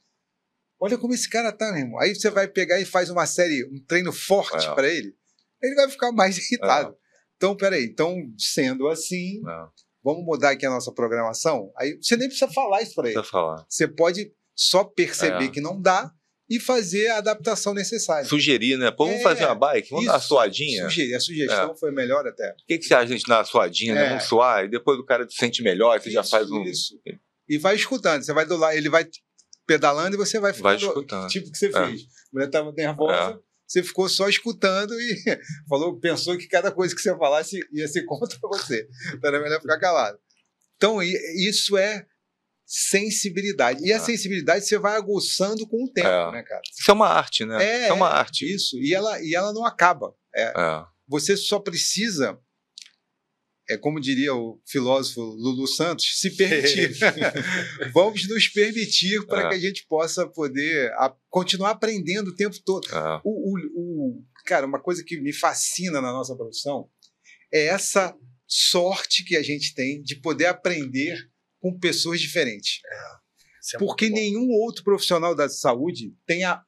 Olha como esse cara tá, meu irmão. Aí você vai pegar e faz uma série, um treino forte para ele vai ficar mais irritado. Então, peraí, sendo assim, vamos mudar aqui a nossa programação? Aí você nem precisa falar isso para ele. Você pode só perceber que não dá e fazer a adaptação necessária. Sugerir, né? Pô, vamos fazer uma bike, vamos dar uma suadinha. Sugerir, a sugestão foi melhor até. O que você acha de a gente dar uma suadinha, né? Vamos suar, e depois o cara se sente melhor, você já faz um... E vai escutando, você vai do lado, ele vai pedalando e você vai escutando. Tipo que você fez. A mulher estava nervosa, você ficou só escutando e pensou que cada coisa que você falasse ia ser contra você. Então era melhor ficar calado. Então isso é sensibilidade. E a sensibilidade você vai aguçando com o tempo, né, cara? Isso é uma arte, né? É uma arte. Isso. E ela não acaba. Você só precisa, como diria o filósofo Lulu Santos, se permitir. Vamos nos permitir para que a gente possa poder continuar aprendendo o tempo todo. Cara, uma coisa que me fascina na nossa profissão é essa sorte que a gente tem de poder aprender com pessoas diferentes. Porque nenhum outro profissional da saúde tem a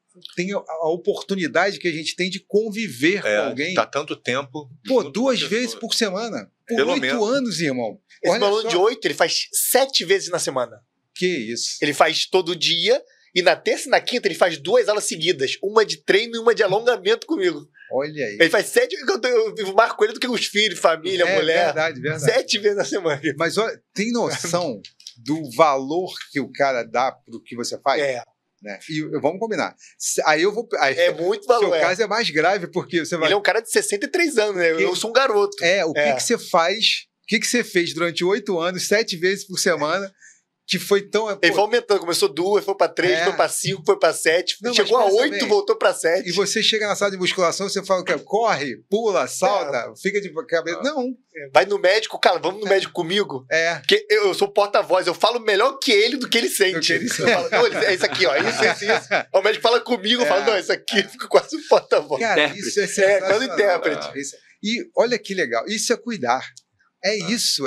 oportunidade que a gente tem de conviver com alguém. Tá tanto tempo. 2 vezes por semana. Por 8 anos, irmão. Esse aluno de 8, ele faz 7 vezes na semana. Que isso. Ele faz todo dia. E na terça e na quinta ele faz 2 aulas seguidas. Uma de treino e uma de alongamento comigo. Olha aí. Ele faz 7... Eu marco ele do que os filhos, família, mulher. Verdade. 7 vezes na semana. Mas olha, tem noção do valor que o cara dá pro que você faz? Né? E vamos combinar. Aí eu vou... é muito valor. O seu caso é mais grave, porque você vai... Ele é um cara de 63 anos, né? Eu sou um garoto. Que você faz... O que você fez durante 8 anos, 7 vezes por semana... Que foi tão... Ele foi aumentando, começou 2, foi pra 3, foi pra 5, foi pra 7, chegou a 8, voltou pra 7. E você chega na sala de musculação, você fala o quê? Corre, pula, salta, fica de cabeça. Não. Vai no médico, cara, vamos no médico comigo? Porque eu sou porta-voz, eu falo melhor que ele do que ele sente. Eu falo, não, é isso aqui, ó, isso. Aí o médico fala comigo, eu falo, não, isso aqui, fica quase um porta-voz. Cara, isso é sensacional. Quase intérprete. E olha que legal, isso é cuidar. É isso.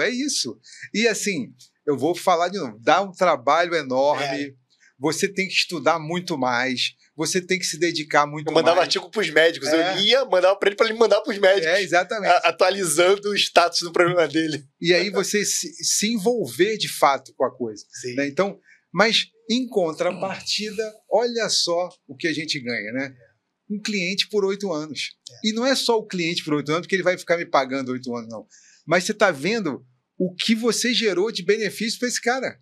E assim... Eu vou falar de novo, dá um trabalho enorme, você tem que estudar muito mais, você tem que se dedicar muito mais. Eu mandava artigo para os médicos, eu lia, mandava para ele mandar para os médicos. Exatamente. Atualizando o status do problema dele. E aí você se envolver de fato com a coisa. Né? Então, mas em contrapartida, olha só o que a gente ganha, né? Um cliente por 8 anos. E não é só o cliente por 8 anos, porque ele vai ficar me pagando 8 anos, não. Mas você está vendo o que você gerou de benefício para esse cara.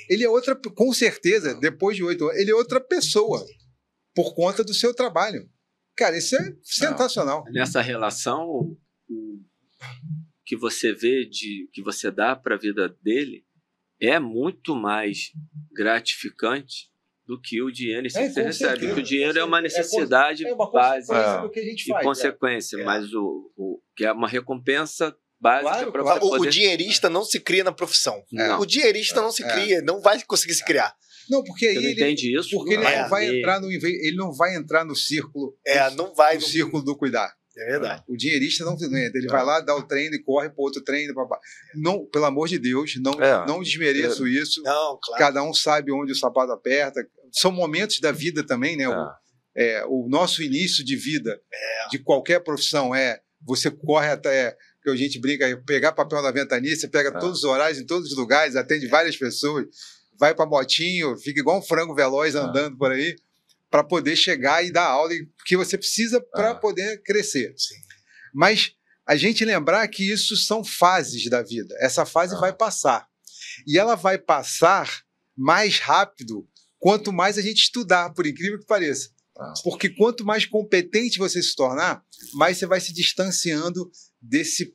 Ele é outra, com certeza, depois de 8 anos, ele é outra pessoa, por conta do seu trabalho. Cara, isso é sensacional. Nessa relação que você vê, que você dá para a vida dele, é muito mais gratificante do que o dinheiro que você recebe. Porque o dinheiro é uma necessidade básica do que a gente e faz, consequência, mas que é uma recompensa básica para você poder... O dinheirista não se cria na profissão. O dinheirista não se cria, não vai conseguir se criar. Não, porque aí ele entende isso. Porque ele não vai entrar no círculo. Não vai no círculo do cuidar. É verdade. O dinheirista não entra. Ele vai lá, dá o treino e corre para outro treino. Não, pelo amor de Deus, não desmereço isso. Não, claro. Cada um sabe onde o sapato aperta. São momentos da vida também, né? O nosso início de vida, de qualquer profissão, você corre até, que a gente brinca, pegar papel na ventania, você pega todos os horários, em todos os lugares, atende várias pessoas, vai para motinho, fica igual um frango veloz andando por aí, para poder chegar e dar aula, que você precisa para poder crescer. Sim. Mas a gente lembrar que isso são fases da vida. Essa fase vai passar. E ela vai passar mais rápido quanto mais a gente estudar, por incrível que pareça. Porque quanto mais competente você se tornar, mais você vai se distanciando desse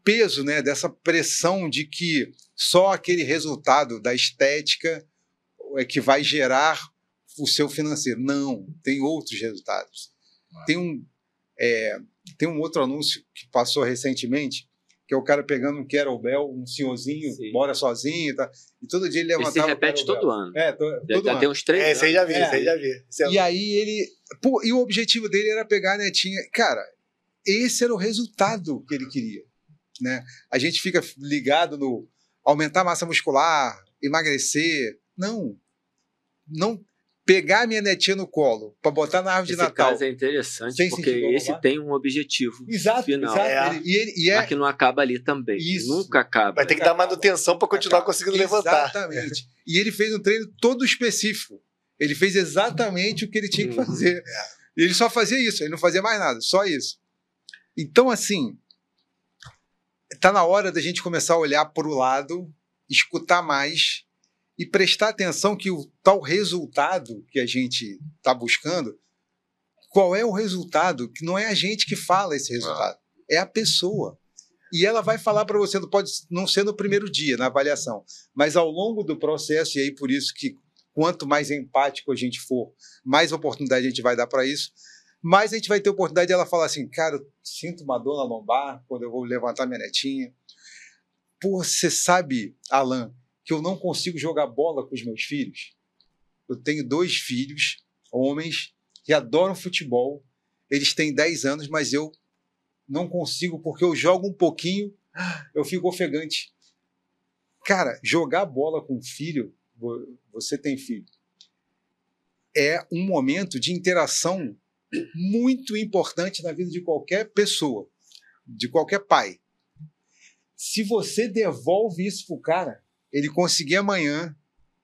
peso, né? Dessa pressão de que só aquele resultado da estética é que vai gerar o seu financeiro. Não, tem outros resultados. Tem um outro anúncio que passou recentemente, que é o cara pegando um kettlebell, um senhorzinho, mora sozinho, e todo dia ele levantava. Esse se repete todo ano. Todo ano. Tem uns 3 anos. Você já viu. E aí e o objetivo dele era pegar a netinha. Cara, esse era o resultado que ele queria, né? A gente fica ligado no aumentar a massa muscular, emagrecer. Não pegar minha netinha no colo para botar na árvore de Natal. Esse caso é interessante, porque esse tem um objetivo final. Exato. Mas que não acaba ali também. Isso. Nunca acaba. Vai ter que dar manutenção para continuar conseguindo levantar. Exatamente. E ele fez um treino todo específico. Ele fez exatamente o que ele tinha que fazer. E ele só fazia isso, ele não fazia mais nada, só isso. Então, assim, está na hora da gente começar a olhar para o lado, escutar mais e prestar atenção que o tal resultado que a gente está buscando, qual é o resultado? Que não é a gente que fala esse resultado, é a pessoa. E ela vai falar para você, pode não ser no primeiro dia, na avaliação, mas ao longo do processo, e aí por isso que quanto mais empático a gente for, mais oportunidade a gente vai dar para isso, mais a gente vai ter oportunidade de ela falar assim, cara, eu sinto uma dor na lombar quando eu vou levantar minha netinha. Pô, você sabe, Alan, que eu não consigo jogar bola com os meus filhos? Eu tenho 2 filhos, homens, que adoram futebol. Eles têm 10 anos, mas eu não consigo, porque eu jogo um pouquinho, eu fico ofegante. Cara, jogar bola com filho, você tem filho, é um momento de interação muito importante na vida de qualquer pessoa, de qualquer pai. Se você devolve isso pro cara, ele conseguir amanhã,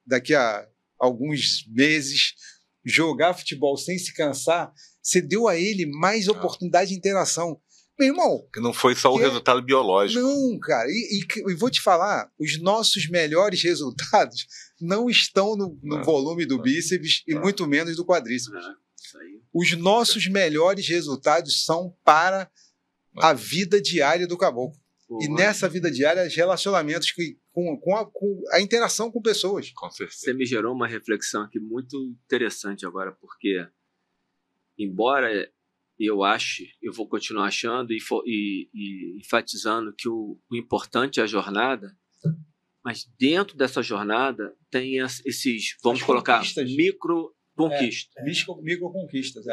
daqui a alguns meses, jogar futebol sem se cansar, você deu a ele mais oportunidade de interação. Meu irmão... Que não foi só o resultado biológico. Não, cara. E vou te falar, os nossos melhores resultados não estão no volume do bíceps e muito menos do quadríceps. Os nossos melhores resultados são para a vida diária do caboclo. E nessa vida diária, os relacionamentos com a interação com pessoas. Com certeza. Você me gerou uma reflexão aqui muito interessante agora, porque, embora eu vou continuar achando e enfatizando que o importante é a jornada, mas dentro dessa jornada tem esses, vamos colocar, micro conquistas. Micro conquistas.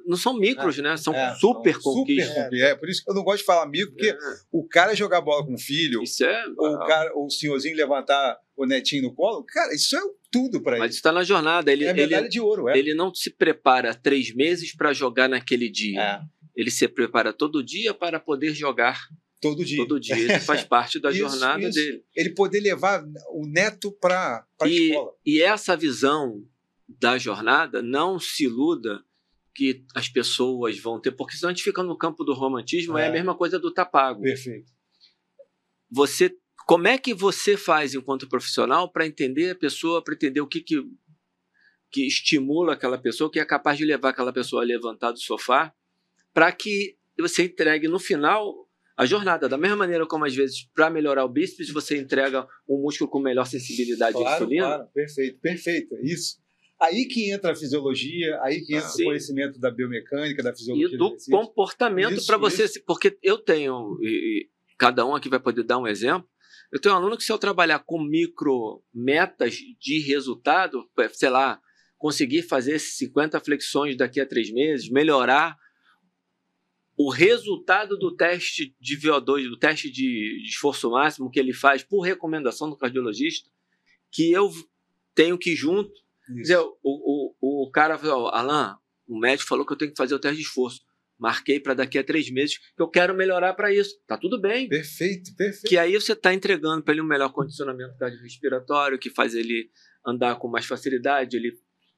Não são micros, né? São super conquistas. Por isso que eu não gosto de falar micro, porque o cara jogar bola com o filho, ou o senhorzinho levantar o netinho no colo, cara, isso é tudo para ele. Mas está na jornada. Ele, é medalha de ouro. Ele não se prepara 3 meses para jogar naquele dia. Ele se prepara todo dia para poder jogar. Todo dia. Ele faz parte da jornada dele. Ele poder levar o neto para a escola. E essa visão da jornada, não se iluda que as pessoas vão ter, porque senão a gente fica no campo do romantismo, é a mesma coisa do tá pago. Perfeito. Como é que você faz enquanto profissional para entender a pessoa, para entender o que estimula aquela pessoa, o que é capaz de levar aquela pessoa a levantar do sofá, para que você entregue no final a jornada, da mesma maneira como às vezes para melhorar o bíceps você entrega um músculo com melhor sensibilidade à insulina. Claro, perfeito, isso. Aí que entra a fisiologia, aí que entra o conhecimento da biomecânica, da fisiologia. E do comportamento para você, porque eu tenho, e cada um aqui vai poder dar um exemplo, Eu tenho um aluno que, se eu trabalhar com micro metas de resultado, sei lá, conseguir fazer 50 flexões daqui a 3 meses, melhorar o resultado do teste de VO2, do teste de esforço máximo que ele faz por recomendação do cardiologista, que eu tenho que ir junto. Quer dizer, o cara falou, Alan, o médico falou que eu tenho que fazer o teste de esforço. Marquei para daqui a 3 meses, que eu quero melhorar para isso. Tá tudo bem. Perfeito, perfeito. Que aí você está entregando para ele um melhor condicionamento cardiorrespiratório, que faz ele andar com mais facilidade,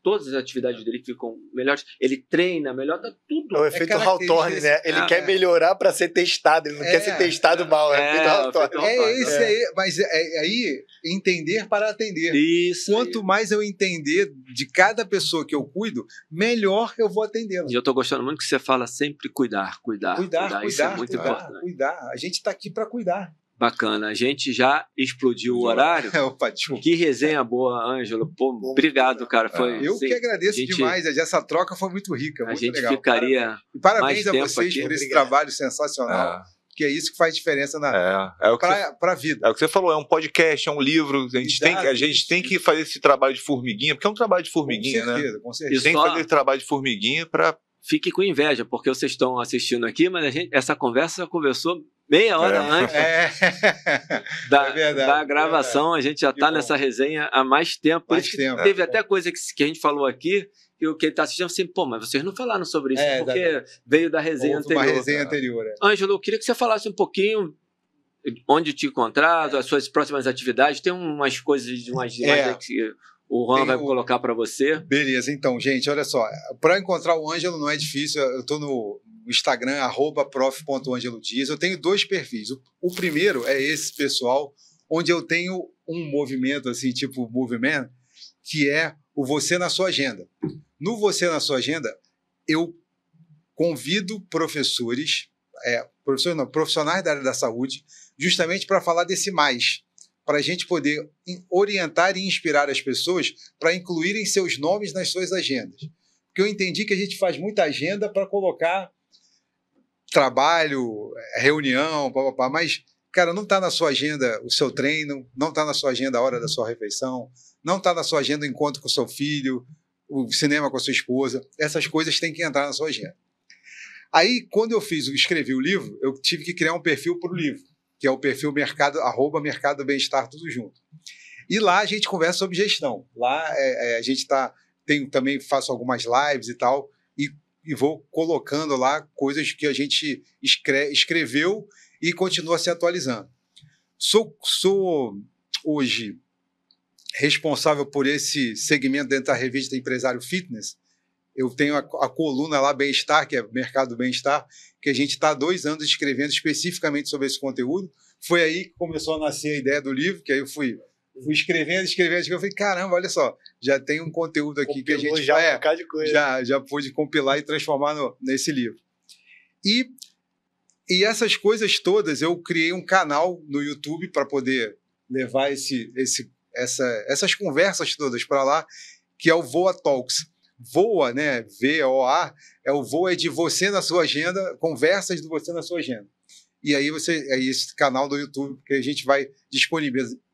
todas as atividades dele ficam melhores, ele treina melhor, dá tudo. É o efeito Hawthorne, né? Ele quer melhorar para ser testado, ele não quer ser testado mal. Esse aí, mas aí entender para atender. Isso. Quanto mais eu entender de cada pessoa que eu cuido, melhor eu vou atendê-la. E eu estou gostando muito que você fala sempre cuidar. Isso é muito importante. Cuidar. A gente está aqui para cuidar. Bacana, a gente já explodiu o horário. Opa, que resenha boa, Ângelo. Pô, obrigado, cara. Eu que agradeço demais. Essa troca foi muito rica. Muito legal. Ficaria. E parabéns a vocês por esse trabalho sensacional. Que é isso que faz diferença para a vida. É o que você falou, é um podcast, é um livro. A gente tem que fazer esse trabalho de formiguinha, porque é um trabalho de formiguinha, com certeza. Tem que fazer esse trabalho de formiguinha para. Fique com inveja, porque vocês estão assistindo aqui, mas essa conversa já conversou meia hora antes da gravação. A gente já está nessa resenha há mais tempo. Teve até coisa que a gente falou aqui, que ele está assistindo assim, pô, mas vocês não falaram sobre isso, porque veio da resenha anterior. Uma resenha anterior. Ângelo, eu queria que você falasse um pouquinho onde te encontrar, as suas próximas atividades. Tem umas coisas, umas que o Juan vai colocar para você. Beleza, então, gente, olha só. Para encontrar o Ângelo não é difícil. Eu estou no Instagram, @prof.angelodias. Eu tenho 2 perfis. O primeiro é esse pessoal, onde eu tenho um movimento, assim, tipo Movement, que é o Você na Sua Agenda. No Você na Sua Agenda, eu convido profissionais da área da saúde, justamente para falar desse mais, para a gente poder orientar e inspirar as pessoas para incluírem seus nomes nas suas agendas. Porque eu entendi que a gente faz muita agenda para colocar trabalho, reunião, mas, cara, não está na sua agenda o seu treino, não está na sua agenda a hora da sua refeição, não está na sua agenda o encontro com o seu filho, o cinema com a sua esposa. Essas coisas têm que entrar na sua agenda. Aí, quando eu escrevi o livro, eu tive que criar um perfil para o livro, que é o perfil @mercado bem-estar, tudo junto. E lá a gente conversa sobre gestão. Lá a gente também faço algumas lives e tal, e vou colocando lá coisas que a gente escreveu e continua se atualizando. Sou hoje responsável por esse segmento dentro da revista Empresário Fitness. Eu tenho a coluna lá, Bem-Estar, que é Mercado Bem-Estar, que a gente está há 2 anos escrevendo especificamente sobre esse conteúdo. Foi aí que começou a nascer a ideia do livro, que aí eu fui escrevendo. Eu falei, caramba, olha só, já tem um conteúdo aqui que a gente já pôde compilar e transformar nesse livro. E essas coisas todas, eu criei um canal no YouTube para poder levar essas conversas todas para lá, que é o Voa Talks. Voa, né? VOA, o Voa de você na sua agenda, conversas do você na sua agenda. E aí esse canal do YouTube, que a gente vai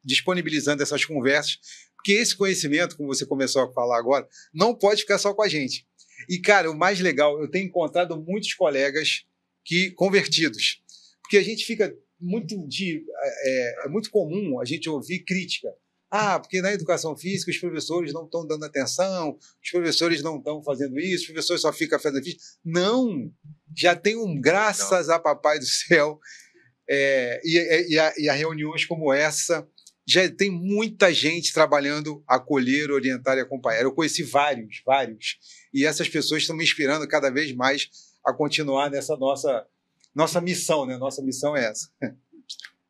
disponibilizando essas conversas, porque esse conhecimento, como você começou a falar agora, não pode ficar só com a gente. E, cara, o mais legal, eu tenho encontrado muitos colegas convertidos, porque a gente fica é muito comum a gente ouvir crítica. Porque na educação física os professores não estão dando atenção, os professores não estão fazendo isso, os professores só ficam fazendo isso. Não! Já tem graças a papai do céu, e a reuniões como essa, já tem muita gente trabalhando a acolher, orientar e acompanhar. Eu conheci vários, e essas pessoas estão me inspirando cada vez mais a continuar nessa nossa missão, né? Nossa missão é essa.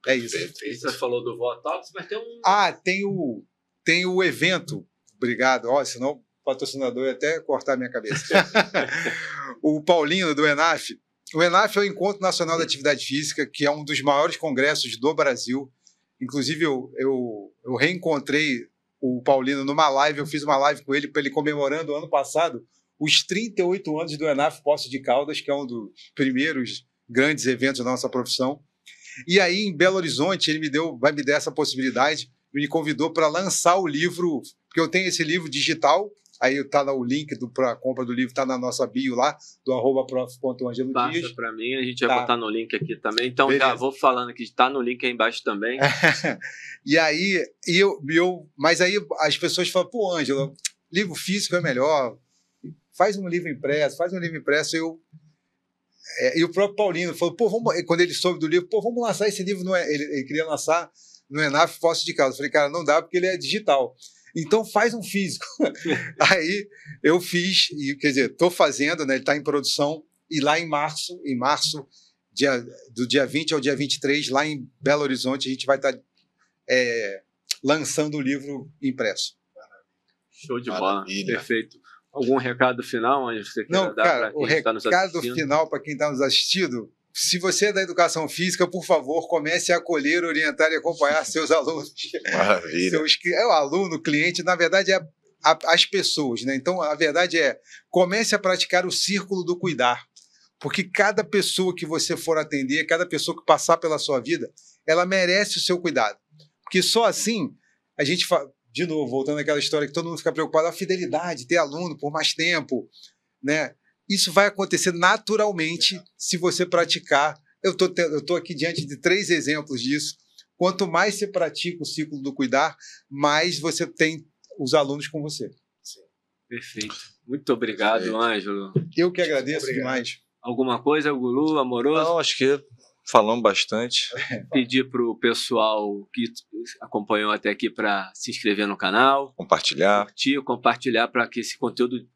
É isso. Você falou do Voa Talks, mas tem tem o evento. Obrigado. Senão o patrocinador ia até cortar a minha cabeça. O Paulino, do ENAF. O ENAF é o Encontro Nacional da Atividade Física, que é um dos maiores congressos do Brasil. Inclusive, eu reencontrei o Paulino numa live. Eu fiz uma live com ele, para ele comemorando, ano passado, os 38 anos do ENAF Poços de Caldas, que é um dos primeiros grandes eventos da nossa profissão. E aí, em Belo Horizonte, ele vai me dar essa possibilidade, me convidou para lançar o livro, porque eu tenho esse livro digital, aí tá o link para a compra do livro, tá na nossa bio lá, do @prof.angelo Dias. Passa para mim, a gente vai botar no link aqui também. Então, beleza. Já vou falando que está no link aí embaixo também. E aí, mas aí as pessoas falam, pô, Ângelo, livro físico é melhor, faz um livro impresso. E o próprio Paulino falou, pô, quando ele soube do livro, pô, vamos lançar esse livro, ele queria lançar no ENAF Posse de Caldas. Eu falei, cara, não dá porque ele é digital. Então faz um físico. Aí eu fiz, quer dizer, estou fazendo, né, ele está em produção, e lá em março, do dia 20 ao dia 23, lá em Belo Horizonte, a gente vai estar lançando o livro impresso. Show de bola, perfeito. Algum recado final onde você quer dar para quem está nos assistindo? O recado final para quem está nos assistindo, se você é da educação física, por favor, comece a acolher, orientar e acompanhar seus alunos. Maravilha. O aluno, o cliente, na verdade, é as pessoas, né? Então, a verdade comece a praticar o círculo do cuidar. Porque cada pessoa que você for atender, cada pessoa que passar pela sua vida, ela merece o seu cuidado. Porque só assim, a gente de novo, voltando àquela história que todo mundo fica preocupado, a fidelidade, ter aluno por mais tempo, né? Isso vai acontecer naturalmente se você praticar. Eu tô aqui diante de 3 exemplos disso. Quanto mais você pratica o ciclo do cuidar, mais você tem os alunos com você. Sim. Perfeito. Muito obrigado, Ângelo. Eu que agradeço demais. Alguma coisa, Gulu, amoroso? Não, acho que falamos bastante. Pedir para o pessoal que acompanhou até aqui para se inscrever no canal. Compartilhar. Compartilhar para que esse conteúdo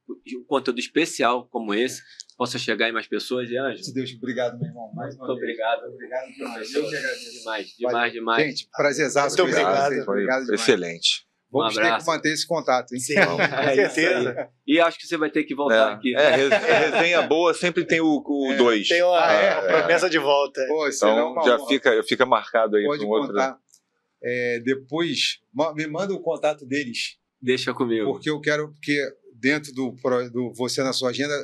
especial como esse possa chegar em mais pessoas. E, Ângelo? Deus, obrigado, meu irmão. Muito obrigado. Obrigado demais. Eu que agradeço. Demais. Gente, prazerzaço. Muito obrigado. Obrigado demais. Excelente. Vamos ter que manter esse contato, hein? Sim, com certeza. E acho que você vai ter que voltar aqui. Resenha boa sempre tem o 2. Tem uma promessa de volta. Pô, então já fica marcado aí para um outro. Depois, me manda o contato deles. Deixa comigo. Porque eu quero, porque dentro do Você na Sua Agenda,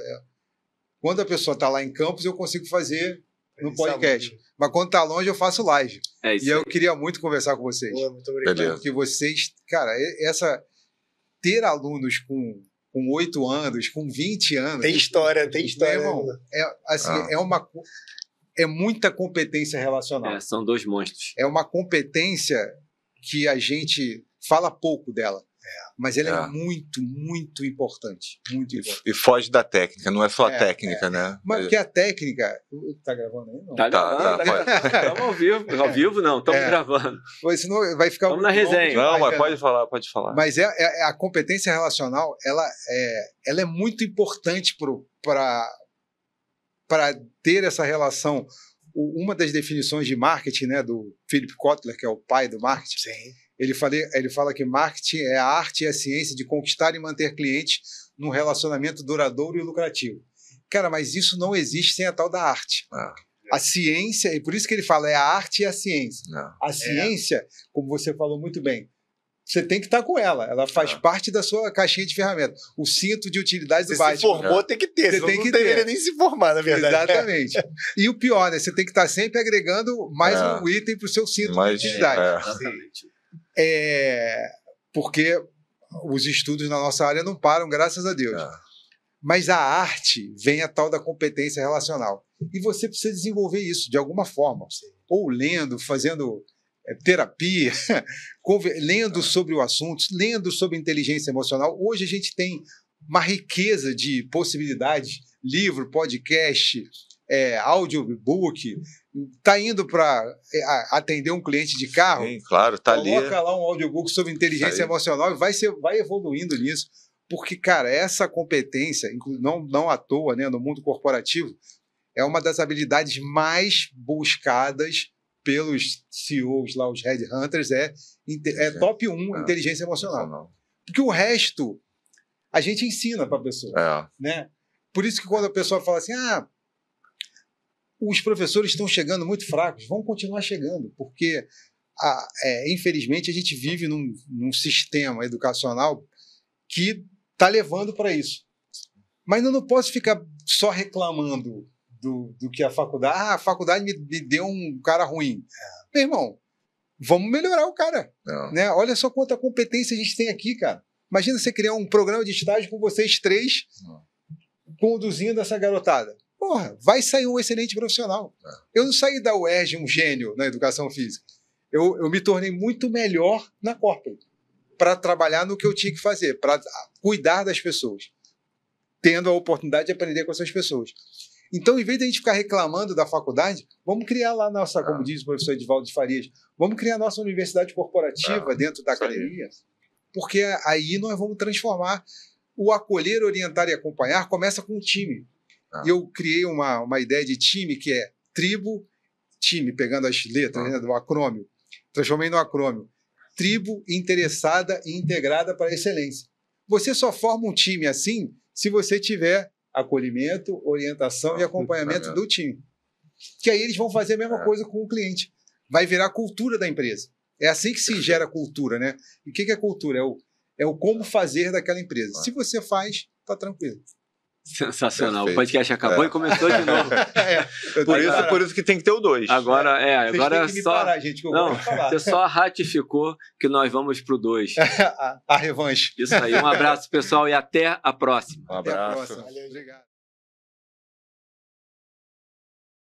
quando a pessoa está lá em Campos, eu consigo fazer no podcast. Mas quando está longe, eu faço live. E eu queria muito conversar com vocês. Boa, muito obrigado. Porque vocês, cara, ter alunos com 8 anos, com 20 anos... Tem história. Irmão, é muita competência relacional. São 2 monstros. É uma competência que a gente fala pouco dela. Mas ela é muito, muito importante. Muito importante. E foge da técnica, não é só a técnica, né? Mas porque a técnica... Tá gravando aí? Não. Tá. Estamos ao vivo. Ao vivo não, estamos gravando. Senão vai ficar Vamos na resenha. Não, mas pode falar. Mas a competência relacional, ela é muito importante para ter essa relação. Uma das definições de marketing, né, do Philip Kotler, que é o pai do marketing, sim. Ele fala que marketing é a arte e a ciência de conquistar e manter clientes num relacionamento duradouro e lucrativo. Cara, mas isso não existe sem a tal da arte. A ciência, e por isso que ele fala, é a arte e a ciência. A ciência, como você falou muito bem, você tem que estar com ela. Ela faz parte da sua caixinha de ferramentas. O cinto de utilidade do básico. Se formou, tem que ter. Você não deveria nem se formar, na verdade. Exatamente. E o pior, né? Você tem que estar sempre agregando mais um item para o seu cinto de utilidade. Exatamente. Porque os estudos na nossa área não param, graças a Deus. Mas a arte vem a tal da competência relacional. E você precisa desenvolver isso de alguma forma. Ou lendo, fazendo terapia, lendo sobre o assunto, lendo sobre inteligência emocional. Hoje a gente tem uma riqueza de possibilidades, livro, podcast, audiobook. Está indo para atender um cliente de carro? Sim, claro, está ali. Coloca lá um audiobook sobre inteligência emocional e vai evoluindo nisso. Porque, cara, essa competência, não à toa, né, no mundo corporativo, é uma das habilidades mais buscadas pelos CEOs lá, os headhunters, top 1 inteligência emocional. Porque o resto a gente ensina para a pessoa. Né? Por isso que quando a pessoa fala assim, os professores estão chegando muito fracos, vão continuar chegando, porque infelizmente a gente vive num sistema educacional que está levando para isso. Mas eu não posso ficar só reclamando do que a faculdade. Ah, a faculdade me deu um cara ruim. Meu irmão, vamos melhorar o cara. Né? Olha só quanta competência a gente tem aqui, cara. Imagina você criar um programa de estágio com vocês 3 conduzindo essa garotada. Porra, vai sair um excelente profissional. Eu não saí da UERJ um gênio na educação física. Eu me tornei muito melhor na corporate para trabalhar no que eu tinha que fazer, para cuidar das pessoas, tendo a oportunidade de aprender com essas pessoas. Então, em vez de a gente ficar reclamando da faculdade, vamos criar lá nossa, como diz o professor Edivaldo de Farias, vamos criar nossa universidade corporativa dentro da academia, porque aí nós vamos transformar o acolher, orientar e acompanhar começa com o time. E eu criei uma ideia de time que é tribo, time, pegando as letras, né, do acrônimo, transformei no acrônimo, tribo interessada e integrada para a excelência. Você só forma um time assim se você tiver acolhimento, orientação e acompanhamento do time. Que aí eles vão fazer a mesma coisa com o cliente. Vai virar a cultura da empresa. É assim que se gera cultura, né? E o que é cultura? É o como fazer daquela empresa. Se você faz, tá tranquilo. Sensacional. Perfeito. O podcast acabou e começou de novo. Por isso que tem que ter o 2. Agora tem que me só. Parar, gente, que eu não, vou falar. Você só ratificou que nós vamos pro 2. A revanche. Isso aí. Um abraço, pessoal, e até a próxima. Um abraço. Até a próxima. Valeu, obrigado.